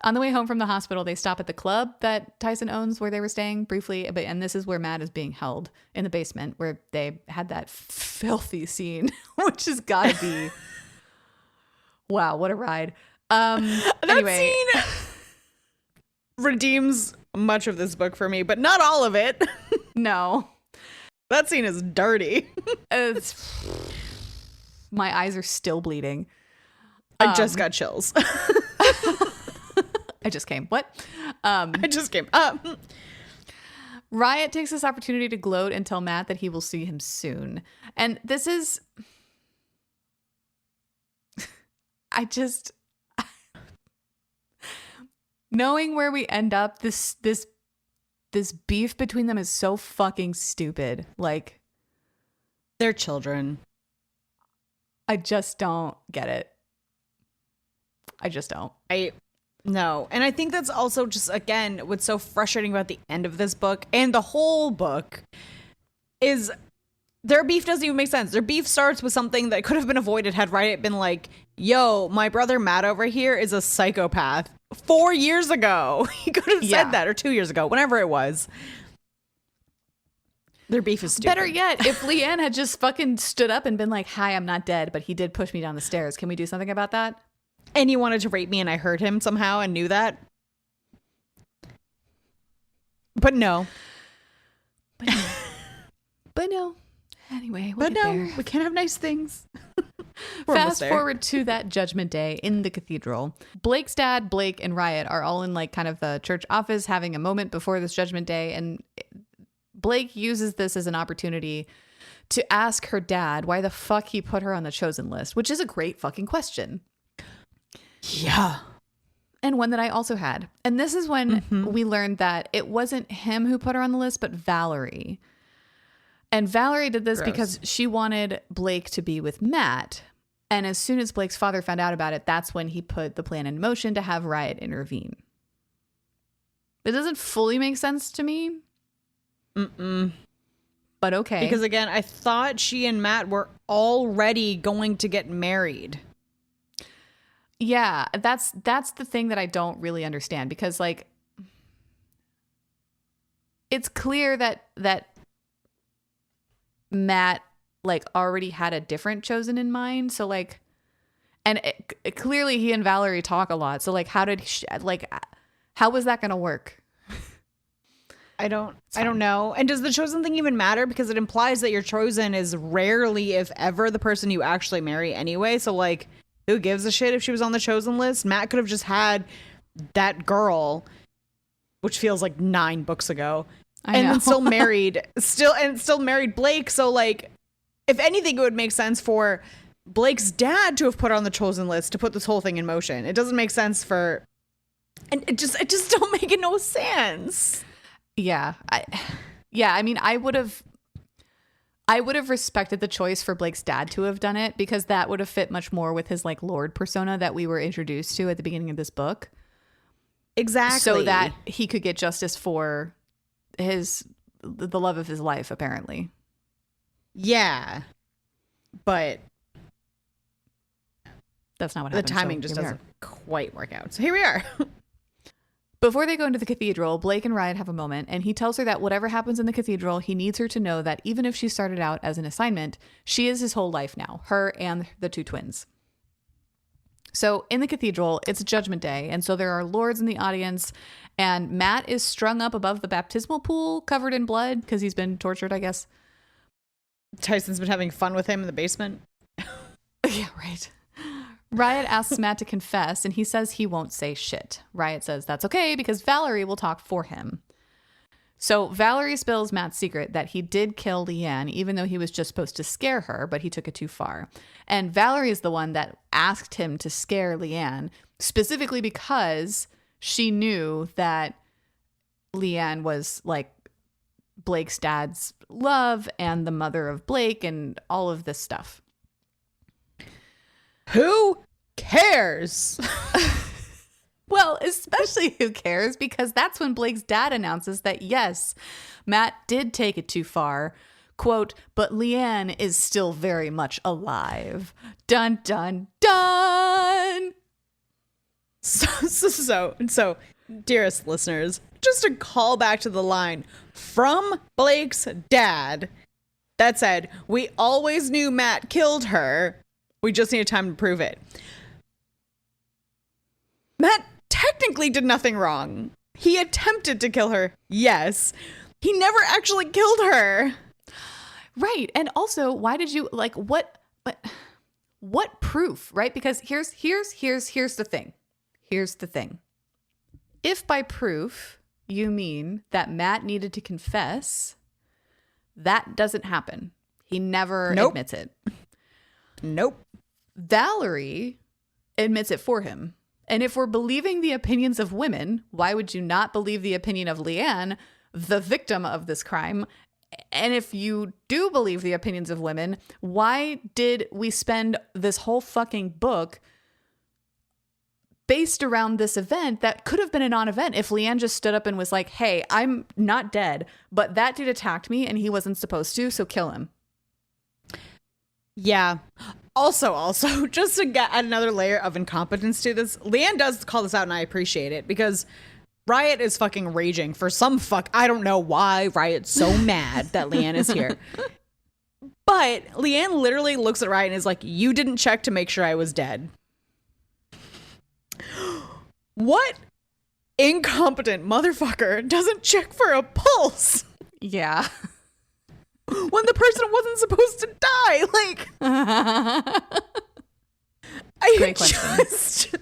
On the way home from the hospital, they stop at the club that Tyson owns where they were staying briefly. And this is where Matt is being held in the basement where they had that filthy scene, which has got to be, wow, what a ride. Anyway. That scene redeems much of this book for me, but not all of it. No. That scene is dirty. My eyes are still bleeding. I just got chills. I just came. What? I just came. Riot takes this opportunity to gloat and tell Matt that he will see him soon. And this is... knowing where we end up, this beef between them is so fucking stupid. Like, they're children. I just don't get it. I just don't. No. And I think that's also just, again, what's so frustrating about the end of this book and the whole book is their beef doesn't even make sense. Their beef starts with something that could have been avoided had Riot been like, yo, my brother Matt over here is a psychopath. 4 years ago. He could have said that, or 2 years ago, whenever it was. Their beef is stupid. Better yet, if Leanne had just fucking stood up and been like, hi, I'm not dead, but he did push me down the stairs. Can we do something about that? And he wanted to rape me and I heard him somehow and knew that. But no. But no. Anyway, we can't have nice things. Fast forward to that judgment day in the cathedral. Blake's dad, Blake, and Riot are all in like kind of the church office having a moment before this judgment day. And Blake uses this as an opportunity to ask her dad why the fuck he put her on the chosen list, which is a great fucking question. Yeah. And one that I also had. And this is when we learned that it wasn't him who put her on the list, but Valerie. And Valerie did this because she wanted Blake to be with Matt. And as soon as Blake's father found out about it, that's when he put the plan in motion to have Riot intervene. It doesn't fully make sense to me. But okay. Because again, I thought she and Matt were already going to get married. Yeah, that's the thing that I don't really understand, because like it's clear that Matt like already had a different chosen in mind. So like, and clearly he and Valerie talk a lot. So like, how was that going to work? I don't know. And does the chosen thing even matter? Because it implies that your chosen is rarely, if ever, the person you actually marry anyway. So like, who gives a shit if she was on the chosen list? Matt could have just had that girl, which feels like 9 books ago, and then still married Blake. So like, if anything, it would make sense for Blake's dad to have put her on the chosen list to put this whole thing in motion. It doesn't make sense and it just don't make it no sense. Yeah. I mean, I would have respected the choice for Blake's dad to have done it, because that would have fit much more with his like Lord persona that we were introduced to at the beginning of this book. Exactly. So that he could get justice for the love of his life, apparently. Yeah. But that's not what happened. The timing just doesn't quite work out. So here we are. Before they go into the cathedral, Blake and Riot have a moment, and he tells her that whatever happens in the cathedral, he needs her to know that even if she started out as an assignment, she is his whole life now, her and the 2 twins. So in the cathedral, it's Judgment Day, and so there are lords in the audience, and Matt is strung up above the baptismal pool, covered in blood, because he's been tortured, I guess. Tyson's been having fun with him in the basement. Yeah, right. Riot asks Matt to confess, and he says he won't say shit. Riot says that's okay because Valerie will talk for him. So Valerie spills Matt's secret that he did kill Leanne, even though he was just supposed to scare her, but he took it too far. And Valerie is the one that asked him to scare Leanne, specifically because she knew that Leanne was like Blake's dad's love and the mother of Blake and all of this stuff. Who cares? Well, especially who cares, because that's when Blake's dad announces that, yes, Matt did take it too far. Quote, but Leanne is still very much alive. Dun, dun, dun. So, dearest listeners, just to call back to the line from Blake's dad that said, we always knew Matt killed her. We just needed time to prove it. Matt technically did nothing wrong. He attempted to kill her. Yes. He never actually killed her. Right. And also, why did you like what proof, right? Because here's the thing. Here's the thing. If by proof you mean that Matt needed to confess, that doesn't happen. He never admits it. Nope. Valerie admits it for him. And if we're believing the opinions of women, why would you not believe the opinion of Leanne, the victim of this crime? And if you do believe the opinions of women, why did we spend this whole fucking book based around this event that could have been a non-event if Leanne just stood up and was like, hey, I'm not dead, but that dude attacked me and he wasn't supposed to, so kill him. Yeah. Also, just to get another layer of incompetence to this, Leanne does call this out and I appreciate it because Riot is fucking raging for some I don't know why Riot's so mad that Leanne is here. But Leanne literally looks at Riot and is like, you didn't check to make sure I was dead. What incompetent motherfucker doesn't check for a pulse? Yeah. When the person wasn't supposed to die. Like, Great question.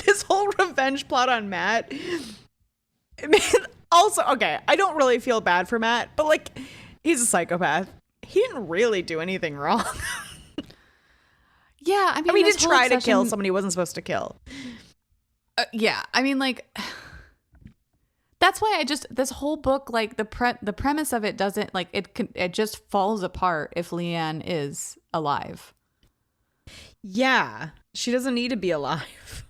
This whole revenge plot on Matt. I mean, also, okay, I don't really feel bad for Matt, but like, he's a psychopath. He didn't really do anything wrong. Yeah, I mean, he did try to kill somebody he wasn't supposed to kill. Yeah, I mean, like, that's why this whole book, like, the premise of it doesn't, like, it just falls apart if Leanne is alive. Yeah, she doesn't need to be alive.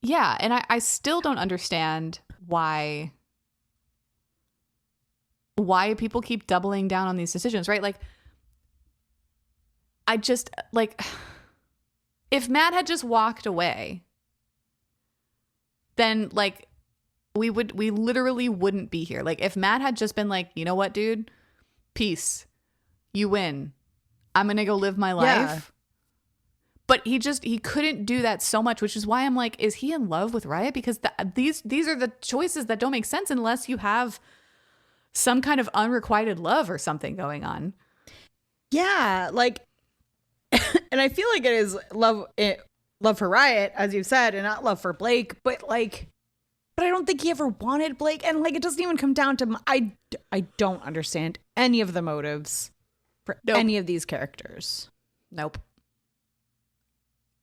Yeah, and I still don't understand why people keep doubling down on these decisions, right? Like, I just, like, if Matt had just walked away, then, like, we literally wouldn't be here. Like, if Matt had just been like, you know what, dude? Peace. You win. I'm going to go live my life. Yeah. But he couldn't do that so much, which is why I'm like, is he in love with Riot? Because these are the choices that don't make sense unless you have some kind of unrequited love or something going on. Yeah, like, and I feel like it is love for Riot, as you said, and not love for Blake, but I don't think he ever wanted Blake, and like, it doesn't even come down to I don't understand any of the motives for any of these characters. Nope.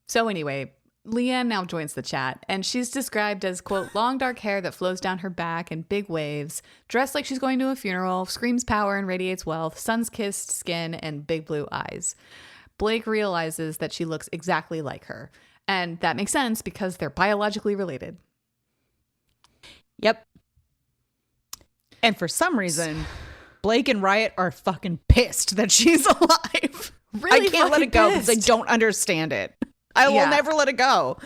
So anyway, Leanne now joins the chat, and she's described as, quote, long dark hair that flows down her back in big waves, dressed like she's going to a funeral, screams power and radiates wealth, sun's-kissed skin, and big blue eyes. Blake realizes that she looks exactly like her, and that makes sense because they're biologically related. Yep. And for some reason, Blake and Riot are fucking pissed that she's alive. Really, I can't let it go because I don't understand it. I will never let it go.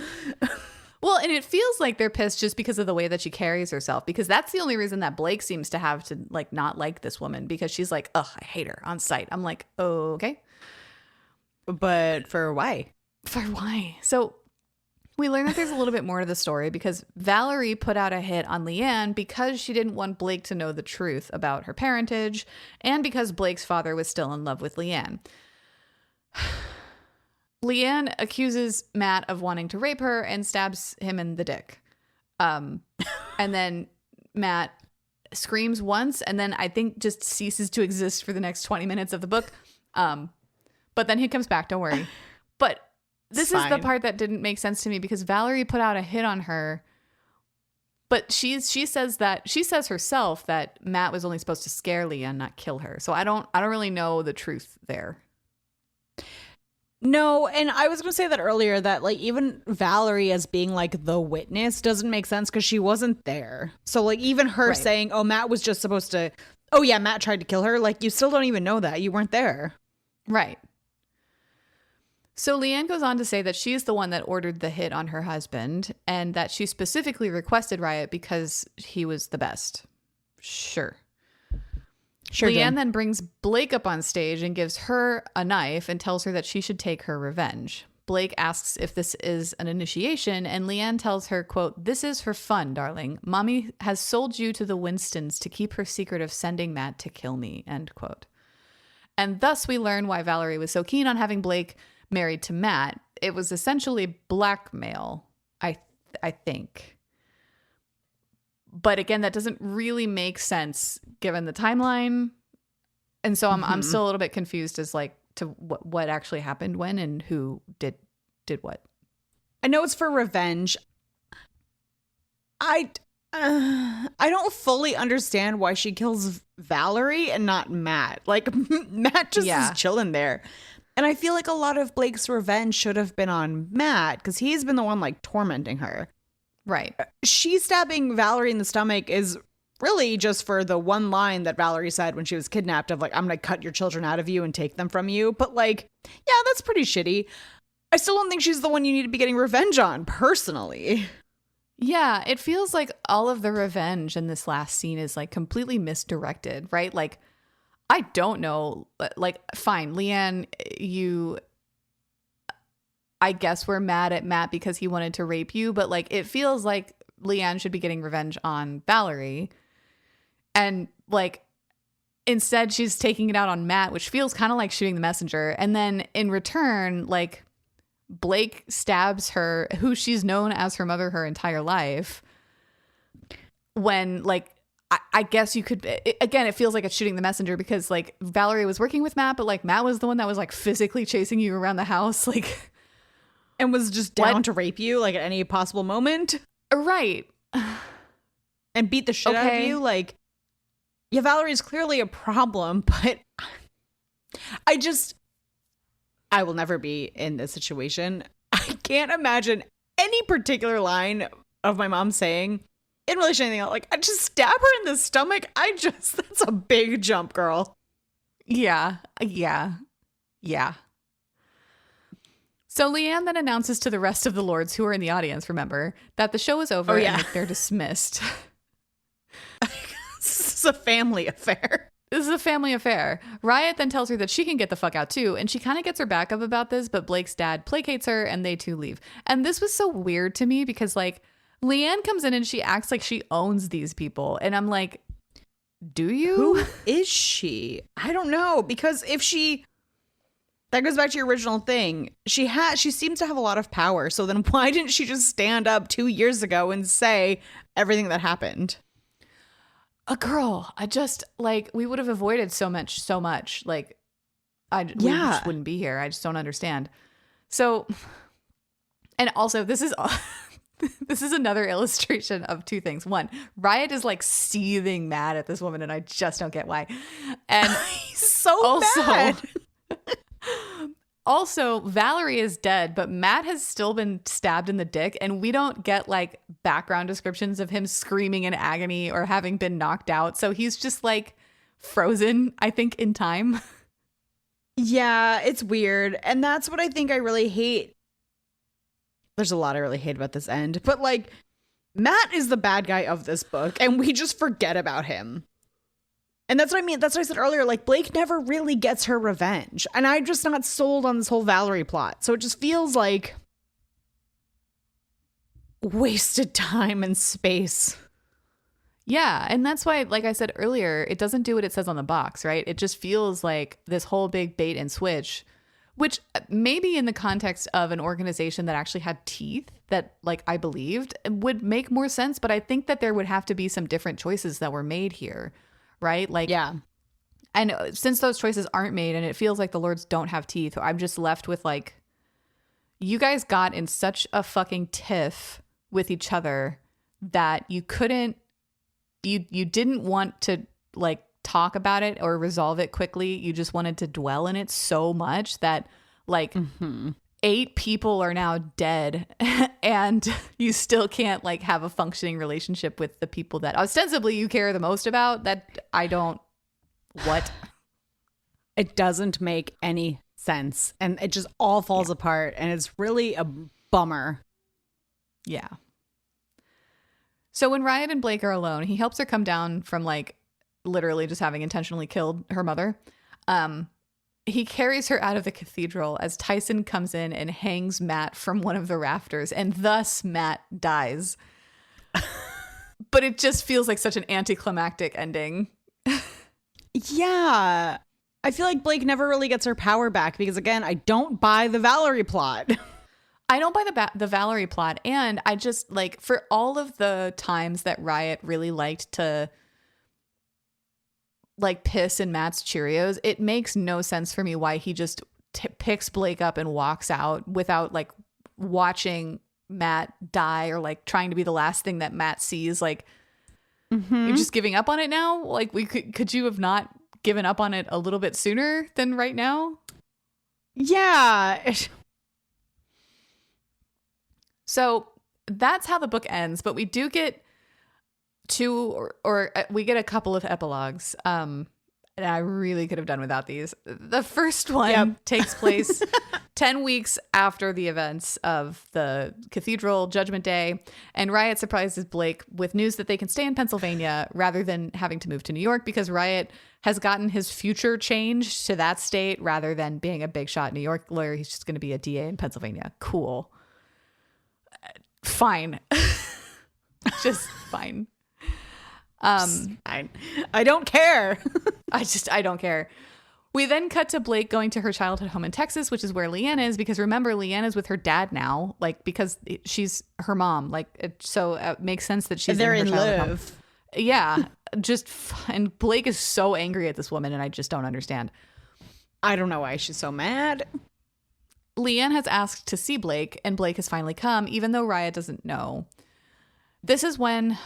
Well, and it feels like they're pissed just because of the way that she carries herself, because that's the only reason that Blake seems to have to, like, not like this woman, because she's like, ugh, I hate her on sight. I'm like, okay. But for why? For why? So we learn that there's a little bit more to the story because Valerie put out a hit on Leanne because she didn't want Blake to know the truth about her parentage and because Blake's father was still in love with Leanne. Leanne accuses Matt of wanting to rape her and stabs him in the dick. And then Matt screams once and then I think just ceases to exist for the next 20 minutes of the book. But then he comes back, don't worry. But this is the part that didn't make sense to me because Valerie put out a hit on her. But she says herself that Matt was only supposed to scare Leanne, not kill her. So I don't really know the truth there. No, and I was going to say that earlier, that like even Valerie as being like the witness doesn't make sense because she wasn't there. So like even her Right. saying, oh, Matt was just supposed to, oh yeah, Matt tried to kill her. Like you still don't even know that. You weren't there. Right. So Leanne goes on to say that she's the one that ordered the hit on her husband and that she specifically requested Riot because he was the best. Sure. Sure, Leanne Jen. then brings Blake up on stage and gives her a knife and tells her that she should take her revenge. Blake asks if this is an initiation, and Leanne tells her, quote, "This is for fun, darling. Mommy has sold you to the Winstons to keep her secret of sending Matt to kill me," end quote. And thus we learn why Valerie was so keen on having Blake married to Matt. It was essentially blackmail, I think. But again, that doesn't really make sense given the timeline. And so I'm still a little bit confused as like to what actually happened when and who did what. I know it's for revenge. I don't fully understand why she kills Valerie and not Matt. Like Matt just is chilling there. And I feel like a lot of Blake's revenge should have been on Matt because he's been the one like tormenting her. Right. She stabbing Valerie in the stomach is really just for the one line that Valerie said when she was kidnapped of like, I'm going to cut your children out of you and take them from you. But like, yeah, that's pretty shitty. I still don't think she's the one you need to be getting revenge on personally. Yeah, it feels like all of the revenge in this last scene is like completely misdirected, right? Like, I don't know. Like, fine, Leanne, I guess we're mad at Matt because he wanted to rape you, but like it feels like Leanne should be getting revenge on Valerie. And like instead she's taking it out on Matt, which feels kind of like shooting the messenger. And then in return, like Blake stabs her, who she's known as her mother her entire life. When like I guess you could, again, it feels like it's shooting the messenger because like Valerie was working with Matt, but like Matt was the one that was like physically chasing you around the house. Like, and was just down to rape you like at any possible moment. Right. And beat the shit out of you. Like, yeah, Valerie's clearly a problem, but I will never be in this situation. I can't imagine any particular line of my mom saying in relation to anything else. Like, I just stab her in the stomach. That's a big jump, girl. Yeah. So Leanne then announces to the rest of the lords who are in the audience, remember, that the show is over and that they're dismissed. This is a family affair. This is a family affair. Riot then tells her that she can get the fuck out too, and she kind of gets her back up about this, but Blake's dad placates her and they too leave. And this was so weird to me because like Leanne comes in and she acts like she owns these people. And I'm like, do you? Who is she? I don't know, because if she... That goes back to your original thing. She seems to have a lot of power. So then why didn't she just stand up 2 years ago and say everything that happened? A girl. I just like we would have avoided so much. Like we just wouldn't be here. I just don't understand. So, and also this is another illustration of two things. One, Riot is like seething mad at this woman, and I just don't get why. And he's so mad. Also, Valerie is dead, but Matt has still been stabbed in the dick, and we don't get like background descriptions of him screaming in agony or having been knocked out. So he's just like frozen, I think, in time. Yeah, it's weird. And that's what I think I really hate. There's a lot I really hate about this end, but like Matt is the bad guy of this book, and we just forget about him. And that's what I mean. That's what I said earlier. Like, Blake never really gets her revenge. And I'm just not sold on this whole Valerie plot. So it just feels like wasted time and space. Yeah. And that's why, like I said earlier, it doesn't do what it says on the box, right? It just feels like this whole big bait and switch, which maybe in the context of an organization that actually had teeth that, like, I believed would make more sense. But I think that there would have to be some different choices that were made here. Right? Like, yeah. And since those choices aren't made and it feels like the lords don't have teeth, I'm just left with like, you guys got in such a fucking tiff with each other that you didn't want to like talk about it or resolve it quickly. You just wanted to dwell in it so much that Like 8 people are now dead and you still can't like have a functioning relationship with the people that ostensibly you care the most about. That I don't, what? It doesn't make any sense. And it just all falls apart. And it's really a bummer. Yeah. So when Riot and Blake are alone, he helps her come down from like literally just having intentionally killed her mother. He carries her out of the cathedral as Tyson comes in and hangs Matt from one of the rafters, and thus Matt dies. But it just feels like such an anticlimactic ending. Yeah. I feel like Blake never really gets her power back because, again, I don't buy the Valerie plot. I don't buy the Valerie plot. And I just like, for all of the times that Riot really liked to like piss in Matt's Cheerios, it makes no sense for me why he just picks Blake up and walks out without like watching Matt die or like trying to be the last thing that Matt sees. Like, you're just giving up on it now? Like, could you have not given up on it a little bit sooner than right now? Yeah. So that's how the book ends, but we do get we get a couple of epilogues. And I really could have done without these. The first one takes place 10 weeks after the events of the Cathedral Judgment Day, and Riot surprises Blake with news that they can stay in Pennsylvania rather than having to move to New York because Riot has gotten his future changed to that state rather than being a big shot New York lawyer. He's just going to be a DA in Pennsylvania. Cool. Fine. Just fine. I don't care. I don't care. We then cut to Blake going to her childhood home in Texas, which is where Leanne is, because remember, Leanne is with her dad now, like because she's her mom, like so it makes sense that she's they're in her childhood love. home. Yeah, and Blake is so angry at this woman, and I just don't understand. I don't know why she's so mad. Leanne has asked to see Blake, and Blake has finally come, even though Riot doesn't know. This is when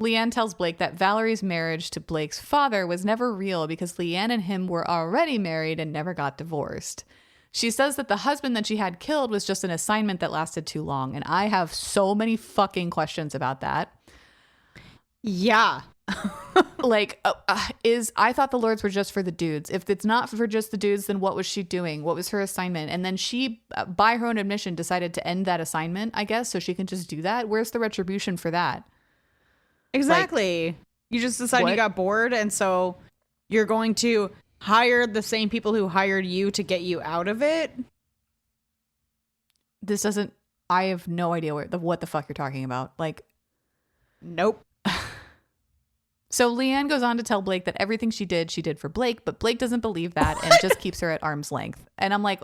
Leanne tells Blake that Valerie's marriage to Blake's father was never real because Leanne and him were already married and never got divorced. She says that the husband that she had killed was just an assignment that lasted too long, and I have so many fucking questions about that. Yeah. Like, I thought the Lords were just for the dudes. If it's not for just the dudes, then what was she doing? What was her assignment? And then she, by her own admission, decided to end that assignment, I guess, so she can just do that. Where's the retribution for that? Exactly. Like, you just decided you got bored, and so you're going to hire the same people who hired you to get you out of it? This doesn't... I have no idea what the fuck you're talking about. Like... Nope. So Leanne goes on to tell Blake that everything she did for Blake, but Blake doesn't believe that and just keeps her at arm's length. And I'm like,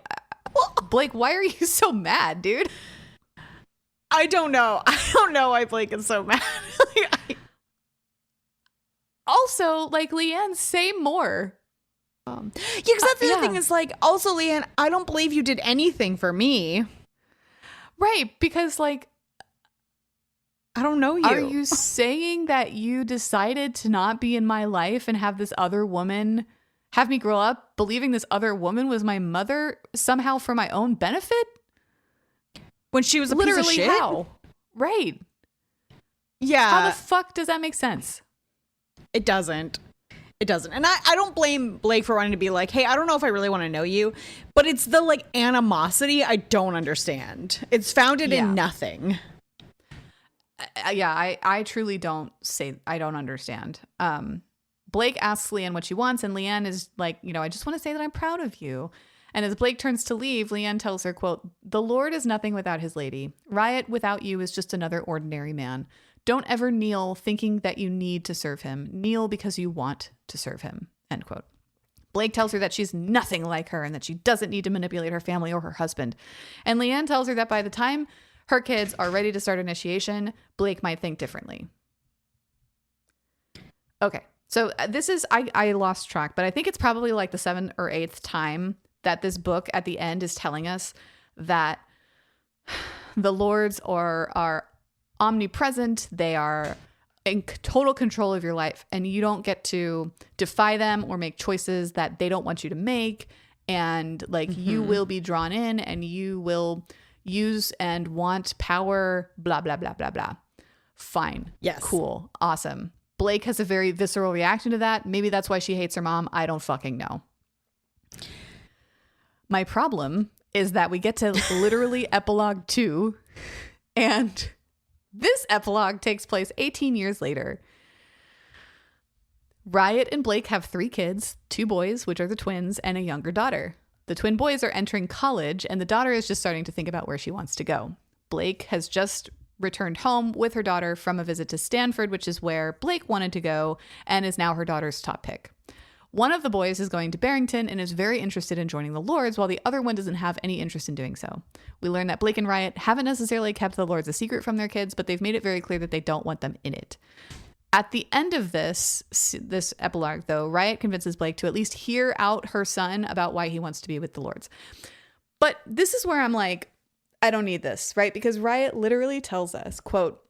Blake, why are you so mad, dude? I don't know. I don't know why Blake is so mad. Also, like, Leanne, say more. Yeah, because that's the other thing is, like, also, Leanne, I don't believe you did anything for me. Right, because, like, I don't know you. Are you saying that you decided to not be in my life and have this other woman, have me grow up believing this other woman was my mother somehow for my own benefit? When she was a literally piece of shit? How? Right. Yeah. How the fuck does that make sense? It doesn't. It doesn't. And I don't blame Blake for wanting to be like, hey, I don't know if I really want to know you, but it's the like animosity I don't understand. It's founded in nothing. I truly don't understand. Blake asks Leanne what she wants, and Leanne is like, I just want to say that I'm proud of you. And as Blake turns to leave, Leanne tells her, quote, "The Lord is nothing without his lady. Riot without you is just another ordinary man. Don't ever kneel thinking that you need to serve him. Kneel because you want to serve him." End quote. Blake tells her that she's nothing like her and that she doesn't need to manipulate her family or her husband. And Leanne tells her that by the time her kids are ready to start initiation, Blake might think differently. Okay, so this is, I lost track, but I think it's probably like the 7th or 8th time that this book at the end is telling us that the Lords are omnipresent. They are in total control of your life, and you don't get to defy them or make choices that they don't want you to make. and like you will be drawn in and you will use and want power, blah, blah, blah, blah, blah. Fine. Yes. Cool. Awesome. Blake has a very visceral reaction to that. Maybe that's why she hates her mom. I don't fucking know. My problem is that we get to literally epilogue 2, and this epilogue takes place 18 years later. Riot and Blake have 3 kids, 2 boys, which are the twins, and a younger daughter. The twin boys are entering college, and the daughter is just starting to think about where she wants to go. Blake has just returned home with her daughter from a visit to Stanford, which is where Blake wanted to go, and is now her daughter's top pick. One of the boys is going to Barrington and is very interested in joining the Lords, while the other one doesn't have any interest in doing so. We learn that Blake and Riot haven't necessarily kept the Lords a secret from their kids, but they've made it very clear that they don't want them in it. At the end of this epilogue, though, Riot convinces Blake to at least hear out her son about why he wants to be with the Lords. But this is where I'm like, I don't need this, right? Because Riot literally tells us, quote,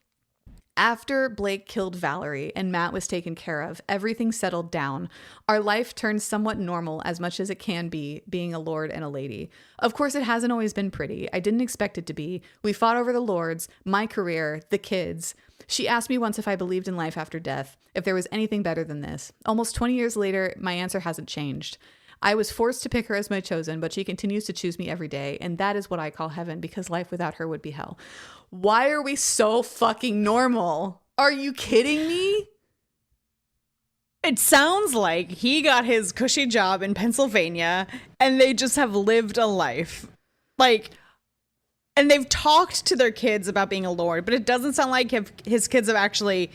after Blake killed Valerie and Matt was taken care of, everything settled down. Our life turned somewhat normal as much as it can be, being a lord and a lady. Of course, it hasn't always been pretty. I didn't expect it to be. We fought over the Lords, my career, the kids. She asked me once if I believed in life after death, if there was anything better than this. Almost 20 years later, my answer hasn't changed. I was forced to pick her as my chosen, but she continues to choose me every day, and that is what I call heaven, because life without her would be hell. Why are we so fucking normal? Are you kidding me? It sounds like he got his cushy job in Pennsylvania, and they just have lived a life. Like, and they've talked to their kids about being a lord, but it doesn't sound like his kids have actually...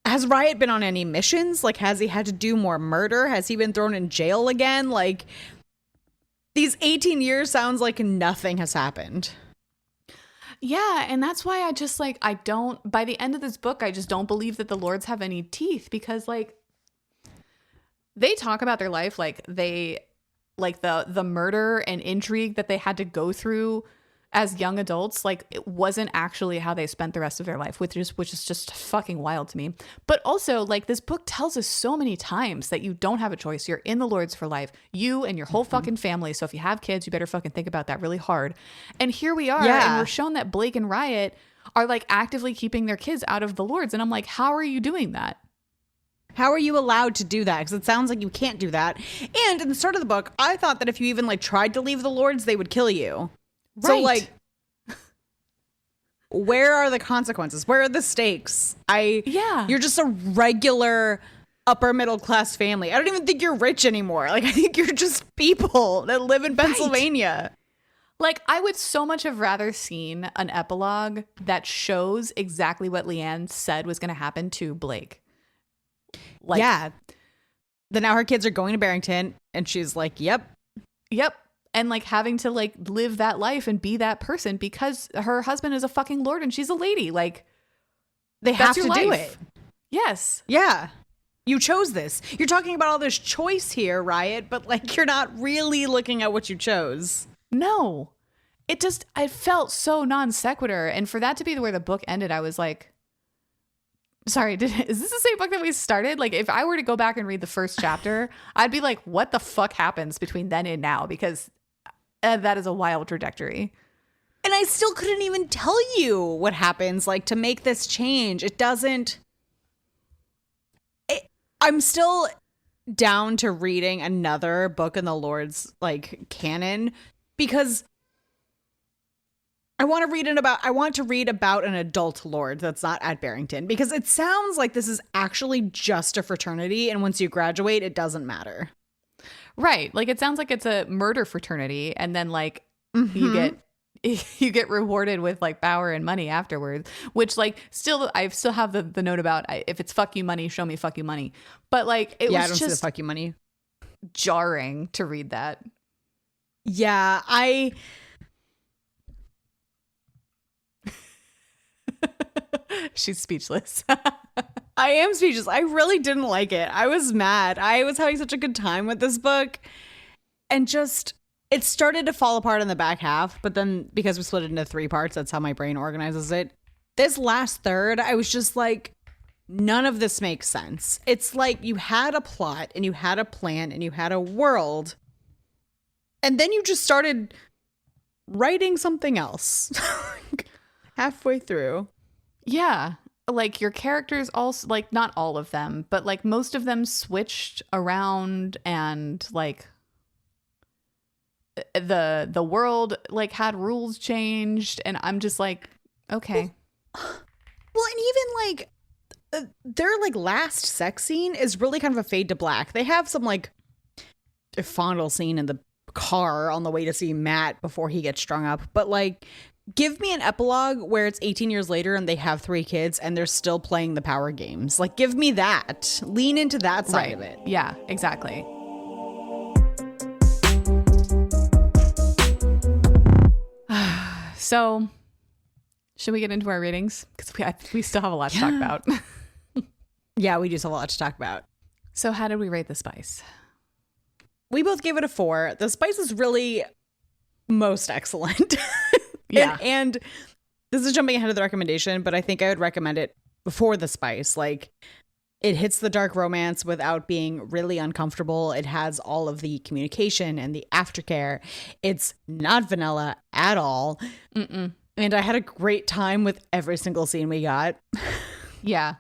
Has Riot been on any missions? Like, has he had to do more murder? Has he been thrown in jail again? Like, these 18 years sounds like nothing has happened. Yeah, and that's why I just, like, I don't, by the end of this book, I just don't believe that the Lords have any teeth, because, like, they talk about their life like they, like, the murder and intrigue that they had to go through as young adults, like, it wasn't actually how they spent the rest of their life, which is just fucking wild to me. But also, like, this book tells us so many times that you don't have a choice. You're in the Lords for life, you and your whole fucking family. So if you have kids, you better fucking think about that really hard. And here we are, and we're shown that Blake and Riot are, like, actively keeping their kids out of the Lords. And I'm like, how are you doing that? How are you allowed to do that? Because it sounds like you can't do that. And in the start of the book, I thought that if you even, like, tried to leave the Lords, they would kill you. Right. So, like, where are the consequences? Where are the stakes? You're just a regular upper middle class family. I don't even think you're rich anymore. Like, I think you're just people that live in Pennsylvania. Right. Like, I would so much have rather seen an epilogue that shows exactly what Leanne said was going to happen to Blake. Like, yeah. Then now her kids are going to Barrington, and she's like, yep. And, like, having to, like, live that life and be that person because her husband is a fucking lord and she's a lady. Like, they have to do it. Yes. Yeah. You chose this. You're talking about all this choice here, Riot, but, like, you're not really looking at what you chose. No. I felt so non sequitur. And for that to be where the book ended, I was like, sorry, is this the same book that we started? Like, if I were to go back and read the first chapter, I'd be like, what the fuck happens between then and now? Because that is a wild trajectory. And I still couldn't even tell you what happens, like, to make this change. It doesn't... I'm still down to reading another book in the Lord's, like, canon, because I want to read about an adult lord that's not at Barrington, because it sounds like this is actually just a fraternity, and once you graduate, it doesn't matter. Right. Like, it sounds like it's a murder fraternity, and then, like, you get rewarded with, like, power and money afterwards, which, like, I still have the note about if it's fuck you money, show me fuck you money. But, like, it was I don't see the just fuck you money. Jarring to read that. Yeah, She's speechless. I am speechless. I really didn't like it. I was mad. I was having such a good time with this book. And just, it started to fall apart in the back half. But then because we split it into 3 parts, that's how my brain organizes it. This last third, I was just like, none of this makes sense. It's like you had a plot and you had a plan and you had a world. And then you just started writing something else halfway through. Yeah. Like your characters also, like not all of them, but like most of them switched around, and like the world like had rules changed, and I'm just like, okay. Well, and even like their like last sex scene is really kind of a fade to black. They have some like a fondle scene in the car on the way to see Matt before he gets strung up, but like give me an epilogue where it's 18 years later and they have 3 kids and they're still playing the power games. Like, give me that. Lean into that side of it. Yeah, exactly. So, should we get into our ratings? Because we still have a lot to talk about. Yeah, we do have a lot to talk about. So, how did we rate The Spice? We both gave it a 4. The Spice is really most excellent. Yeah. And this is jumping ahead of the recommendation, but I think I would recommend it before The Spice. Like, it hits the dark romance without being really uncomfortable. It has all of the communication and the aftercare. It's not vanilla at all. Mm-mm. And I had a great time with every single scene we got. Yeah.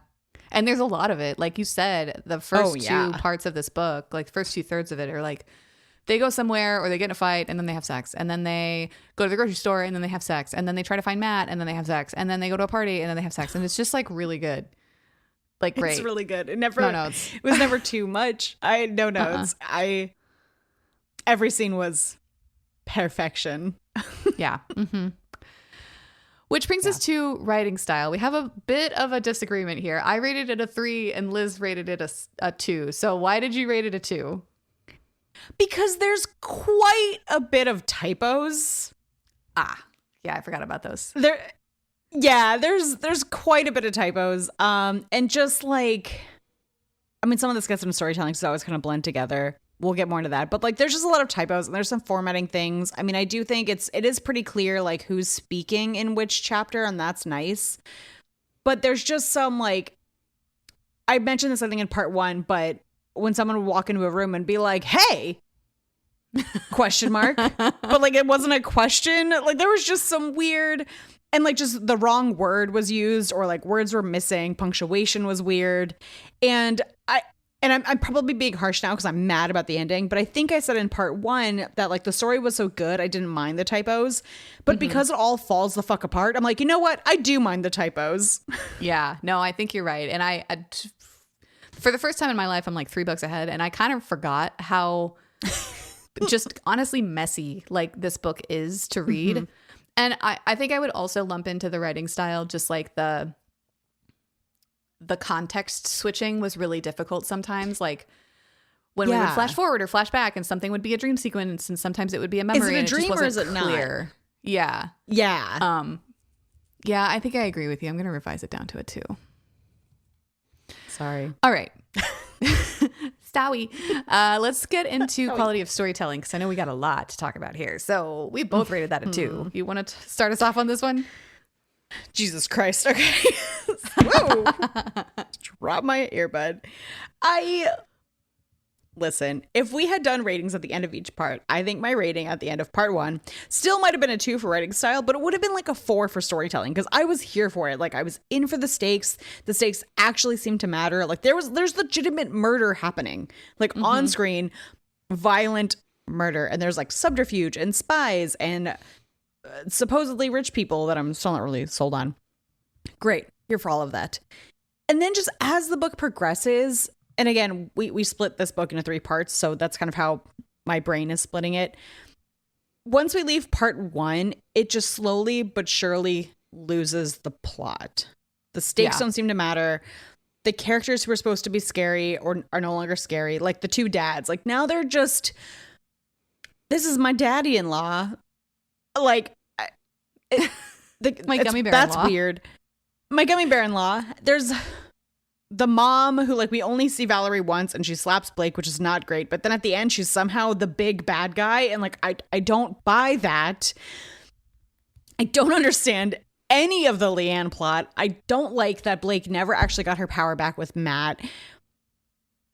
And there's a lot of it. Like you said, the first 2 parts of this book, like the first 2/3 of it are like, they go somewhere or they get in a fight and then they have sex. And then they go to the grocery store and then they have sex. And then they try to find Matt and then they have sex. And then they go to a party and then they have sex. And it's just like really good. Like, great. It's really good. It never, no notes. It was never too much. I had no notes. Every scene was perfection. Yeah. Mm-hmm. Which brings us to writing style. We have a bit of a disagreement here. I rated it a 3 and Liz rated it a 2. So why did you rate it a 2? Because there's quite a bit of typos. Yeah, I forgot about those. There's quite a bit of typos. And just like, I mean, some of this gets into storytelling, so it's always kind of blend together. We'll get more into that. But like, there's just a lot of typos and there's some formatting things. I mean, I do think it is pretty clear like who's speaking in which chapter, and that's nice. But there's just some like, I mentioned this I think in part 1, but when someone would walk into a room and be like, "Hey," question mark, but like it wasn't a question. Like there was just some weird, and like just the wrong word was used, or like words were missing, punctuation was weird, and I'm probably being harsh now because I'm mad about the ending, but I think I said in part 1 that like the story was so good I didn't mind the typos, but because it all falls the fuck apart, I'm like, you know what? I do mind the typos. Yeah, no, I think you're right. And I for the first time in my life, I'm like 3 books ahead, and I kind of forgot how just honestly messy like this book is to read. Mm-hmm. And I think I would also lump into the writing style, just like the context switching was really difficult sometimes. Like when we would flash forward or flash back and something would be a dream sequence and sometimes it would be a memory. Is it a dream or is it clear. Not? Yeah. Yeah. Yeah, I think I agree with you. I'm going to revise it down to a 2. Sorry. All right. Stowie. Let's get into quality of storytelling because I know we got a lot to talk about here. So we both rated that a 2. You want to start us off on this one? Jesus Christ. Okay. Whoa. Drop my earbud. Listen, if we had done ratings at the end of each part, I think my rating at the end of part 1 still might have been a 2 for writing style, but it would have been like a 4 for storytelling because I was here for it. Like I was in for the stakes. The stakes actually seemed to matter. Like there's legitimate murder happening, like on screen, violent murder. And there's like subterfuge and spies and supposedly rich people that I'm still not really sold on. Great. Here for all of that. And then just as the book progresses, and again, we split this book into 3 parts, so that's kind of how my brain is splitting it. Once we leave part 1, it just slowly but surely loses the plot. The stakes don't seem to matter. The characters who are supposed to be scary or are no longer scary, like the 2 dads. Like now they're just, this is my daddy-in-law. Like, my gummy bear-in-law. That's weird. My gummy bear-in-law. There's the mom who like we only see Valerie once and she slaps Blake, which is not great. But then at the end, she's somehow the big bad guy. And like, I don't buy that. I don't understand any of the Leanne plot. I don't like that Blake never actually got her power back with Matt.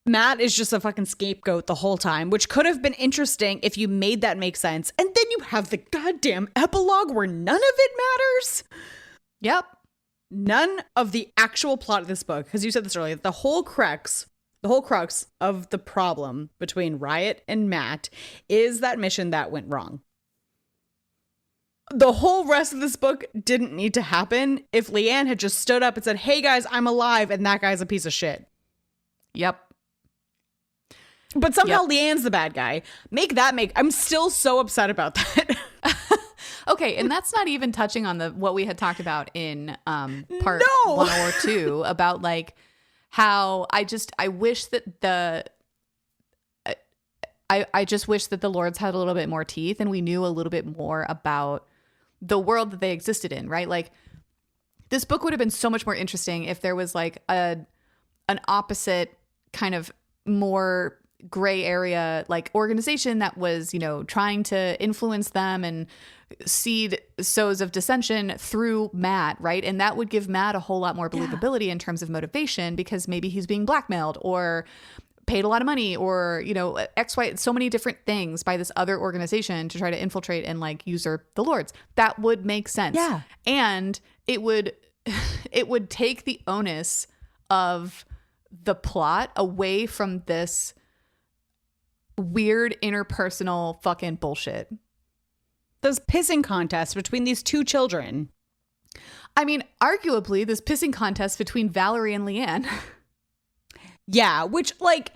Matt is just a fucking scapegoat the whole time, which could have been interesting if you made that make sense. And then you have the goddamn epilogue where none of it matters. Yep. None of the actual plot of this book, because you said this earlier, the whole crux of the problem between Riot and Matt is that mission that went wrong. The whole rest of this book didn't need to happen if Leanne had just stood up and said, hey guys, I'm alive, and that guy's a piece of shit. Yep. But somehow Leanne's the bad guy. I'm still so upset about that. Okay, and that's not even touching on what we had talked about in part 1 or 2 about like how I wish that I just wish that the Lords had a little bit more teeth and we knew a little bit more about the world that they existed in, right? Like this book would have been so much more interesting if there was like an opposite kind of more gray area like organization that was, you know, trying to influence them and seed sows of dissension through Matt, right? And that would give Matt a whole lot more believability in terms of motivation because maybe he's being blackmailed or paid a lot of money or, you know, X, Y, so many different things by this other organization to try to infiltrate and like usurp the Lords. That would make sense. Yeah. And it would take the onus of the plot away from this weird interpersonal fucking bullshit. Those pissing contests between these two children. I mean, arguably, this pissing contest between Valerie and Leanne. Yeah, which, like,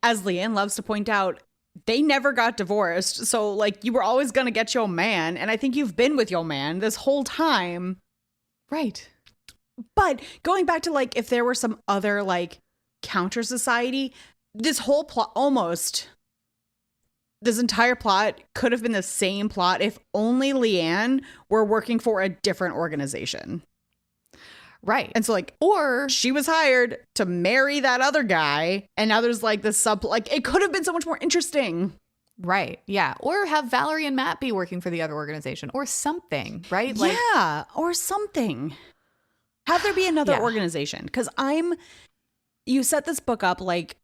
as Leanne loves to point out, they never got divorced. So, like, you were always going to get your man. And I think you've been with your man this whole time. Right. But going back to, like, if there were some other, like, counter society, this whole plot this entire plot could have been the same plot if only Leanne were working for a different organization. Right. And so like, or she was hired to marry that other guy. And now there's like this like it could have been so much more interesting. Right. Yeah. Or have Valerie and Matt be working for the other organization or something. Right. Like, yeah. Or something. Have there be another organization. Because you set this book up like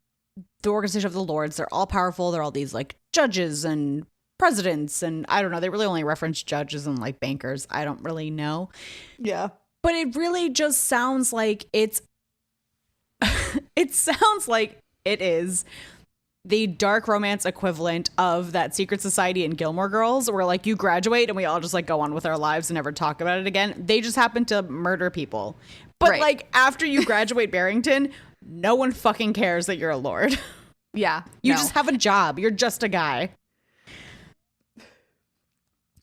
the organization of the Lords. They're all powerful. They're all these like judges and presidents. And I don't know. They really only reference judges and like bankers. I don't really know. Yeah. But it really just sounds like it sounds like it is the dark romance equivalent of that secret society in Gilmore Girls where like you graduate and we all just like go on with our lives and never talk about it again. They just happen to murder people. But like after you graduate Barrington, no one fucking cares that you're a lord. Yeah. You just have a job. You're just a guy.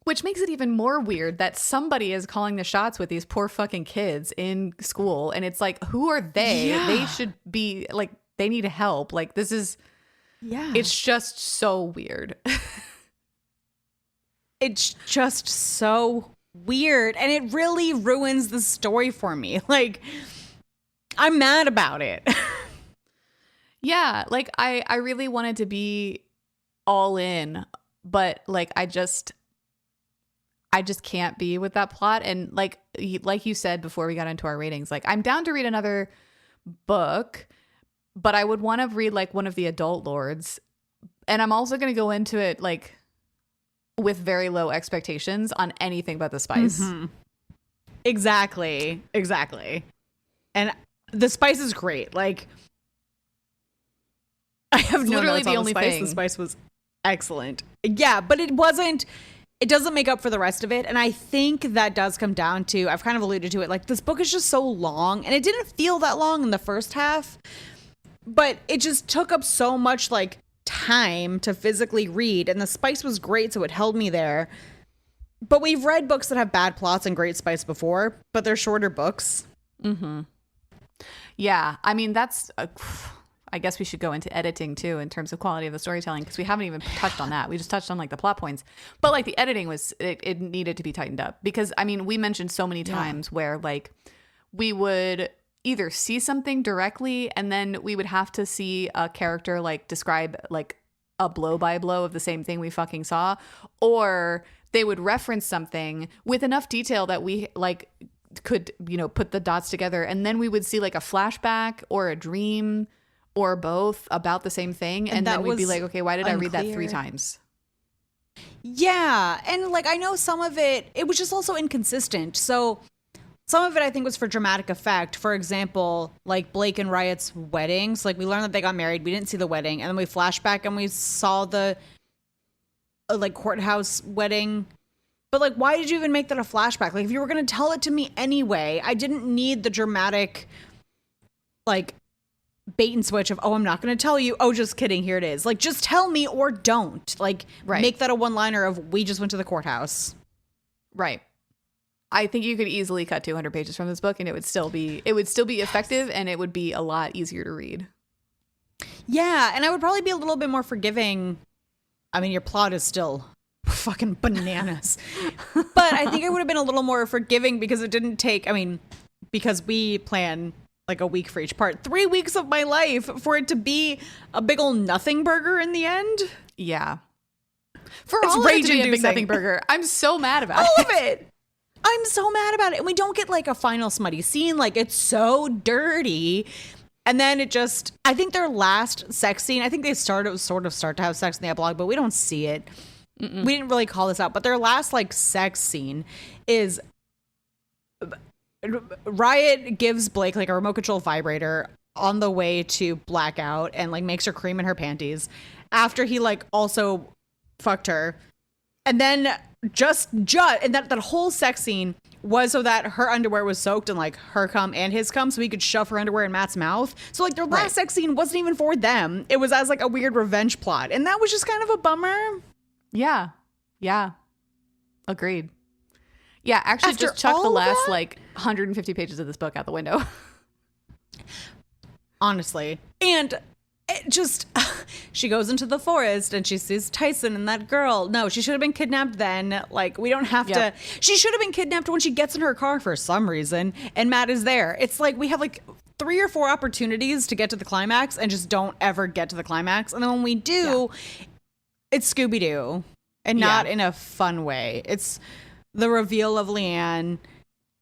Which makes it even more weird that somebody is calling the shots with these poor fucking kids in school. And it's like, who are they? Yeah. They should be like, they need help. Like, this is, it's just so weird. It's just so weird. And it really ruins the story for me. Like, I'm mad about it. Yeah. Like, I really wanted to be all in, but like, I just can't be with that plot. And like you said before we got into our ratings, like I'm down to read another book, but I would want to read like one of the adult Lords. And I'm also going to go into it like with very low expectations on anything but the spice. Mm-hmm. Exactly. And the spice is great. Like I have no literally notes on the only spice. thing. The spice was excellent. Yeah, but it doesn't make up for the rest of it. And I think that does come down to, I've kind of alluded to it, like this book is just so long and it didn't feel that long in the first half, but it just took up so much like time to physically read. And the spice was great, so it held me there. But we've read books that have bad plots and great spice before, but they're shorter books. Mm-hmm. Yeah. I mean, I guess we should go into editing too in terms of quality of the storytelling because we haven't even touched on that. We just touched on like the plot points, but like the editing it needed to be tightened up because I mean we mentioned so many times where like we would either see something directly and then we would have to see a character like describe like a blow by blow of the same thing we fucking saw, or they would reference something with enough detail that we like could, you know, put the dots together and then we would see like a flashback or a dream or both about the same thing. And then we'd be like, okay, why did I read that 3 times? Yeah. And like, I know some of it was just also inconsistent. So some of it I think was for dramatic effect. For example, like Blake and Riot's weddings. Like we learned that they got married. We didn't see the wedding. And then we flashed back and we saw the like courthouse wedding. But like, why did you even make that a flashback? Like if you were going to tell it to me anyway, I didn't need the dramatic like bait and switch of, oh, I'm not going to tell you. Oh, just kidding. Here it is. Like, just tell me or don't. Like, make that a one-liner of, we just went to the courthouse. Right. I think you could easily cut 200 pages from this book and it would still be effective and it would be a lot easier to read. Yeah. And I would probably be a little bit more forgiving. I mean, your plot is still fucking bananas. But I think I would have been a little more forgiving because it didn't take, I mean, because we plan like a week for each part, 3 weeks of my life for it to be a big old nothing burger in the end. Yeah. For it's all of it to be a big nothing burger. I'm so mad about all of it. I'm so mad about it. And we don't get like a final smutty scene. Like it's so dirty. And then it just, I think their last sex scene, I think they sort of start to have sex in the epilogue, but we don't see it. Mm-mm. We didn't really call this out, but their last like sex scene is Riot gives Blake like a remote control vibrator on the way to blackout and like makes her cream in her panties after he like also fucked her. And then and that whole sex scene was so that her underwear was soaked in like her cum and his cum so he could shove her underwear in Matt's mouth. So like their last sex scene wasn't even for them. It was as like a weird revenge plot. And that was just kind of a bummer. Yeah. Yeah. Agreed. Yeah, actually After just chuck the last like 150 pages of this book out the window. Honestly. And it just, she goes into the forest and she sees Tyson and that girl. No, she should have been kidnapped then. Like, we don't have to. She should have been kidnapped when she gets in her car for some reason. And Matt is there. It's like we have like 3 or 4 opportunities to get to the climax and just don't ever get to the climax. And then when we do, it's Scooby-Doo. And not in a fun way. It's the reveal of Leanne,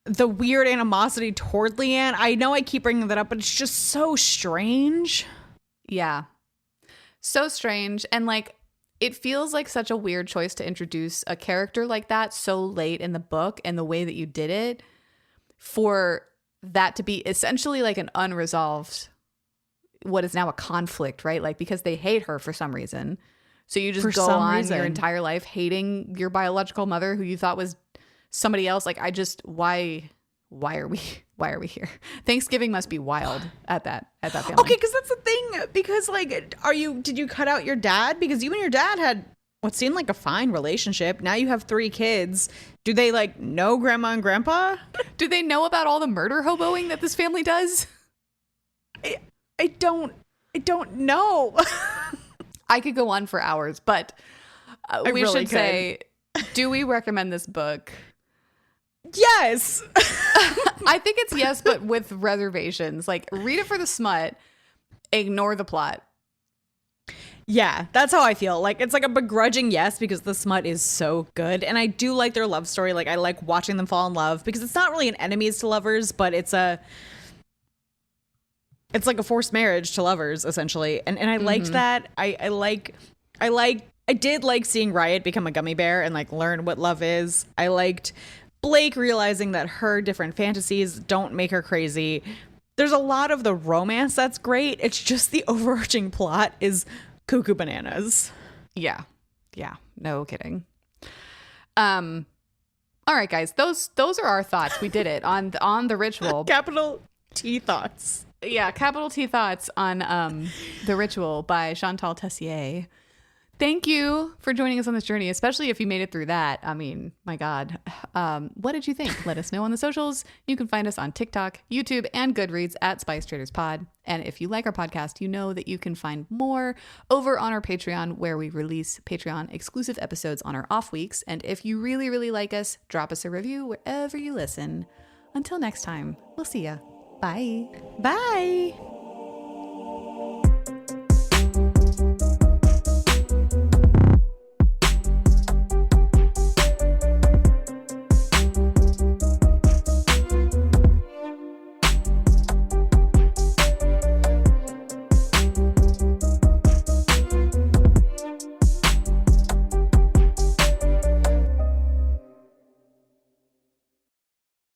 the weird animosity toward Leanne. I know I keep bringing that up, but it's just so strange. Yeah. So strange. And like, it feels like such a weird choice to introduce a character like that so late in the book and the way that you did it for that to be essentially like an unresolved, what is now a conflict, right? Like, because they hate her for some reason. So you just go on your entire life hating your biological mother who you thought was somebody else. Like, why are we here? Thanksgiving must be wild at that family. Okay, because that's the thing. Because like, did you cut out your dad? Because you and your dad had what seemed like a fine relationship. Now you have 3 kids. Do they like know grandma and grandpa? Do they know about all the murder hoboing that this family does? I don't know. I could go on for hours, but we really should say, do we recommend this book? Yes. I think it's yes, but with reservations. Like, read it for the smut, ignore the plot. Yeah, that's how I feel. Like, it's like a begrudging yes because the smut is so good. And I do like their love story. Like, I like watching them fall in love because it's not really an enemies to lovers, but it's like a forced marriage to lovers, essentially. And I liked that. I did like seeing Riot become a gummy bear and like learn what love is. I liked Blake realizing that her different fantasies don't make her crazy. There's a lot of the romance that's great. It's just the overarching plot is cuckoo bananas. Yeah. Yeah. No kidding. All right, guys. Those are our thoughts. We did it on The Ritual. Capital T thoughts. Yeah, capital T thoughts on The Ritual by Shantel Tessier. Thank you for joining us on this journey, especially if you made it through that. I mean, my God. What did you think? Let us know on the socials. You can find us on TikTok, YouTube, and Goodreads at Spice Traders Pod. And if you like our podcast, you know that you can find more over on our Patreon, where we release Patreon exclusive episodes on our off weeks. And if you really, really like us, drop us a review wherever you listen. Until next time, we'll see ya. Bye. Bye.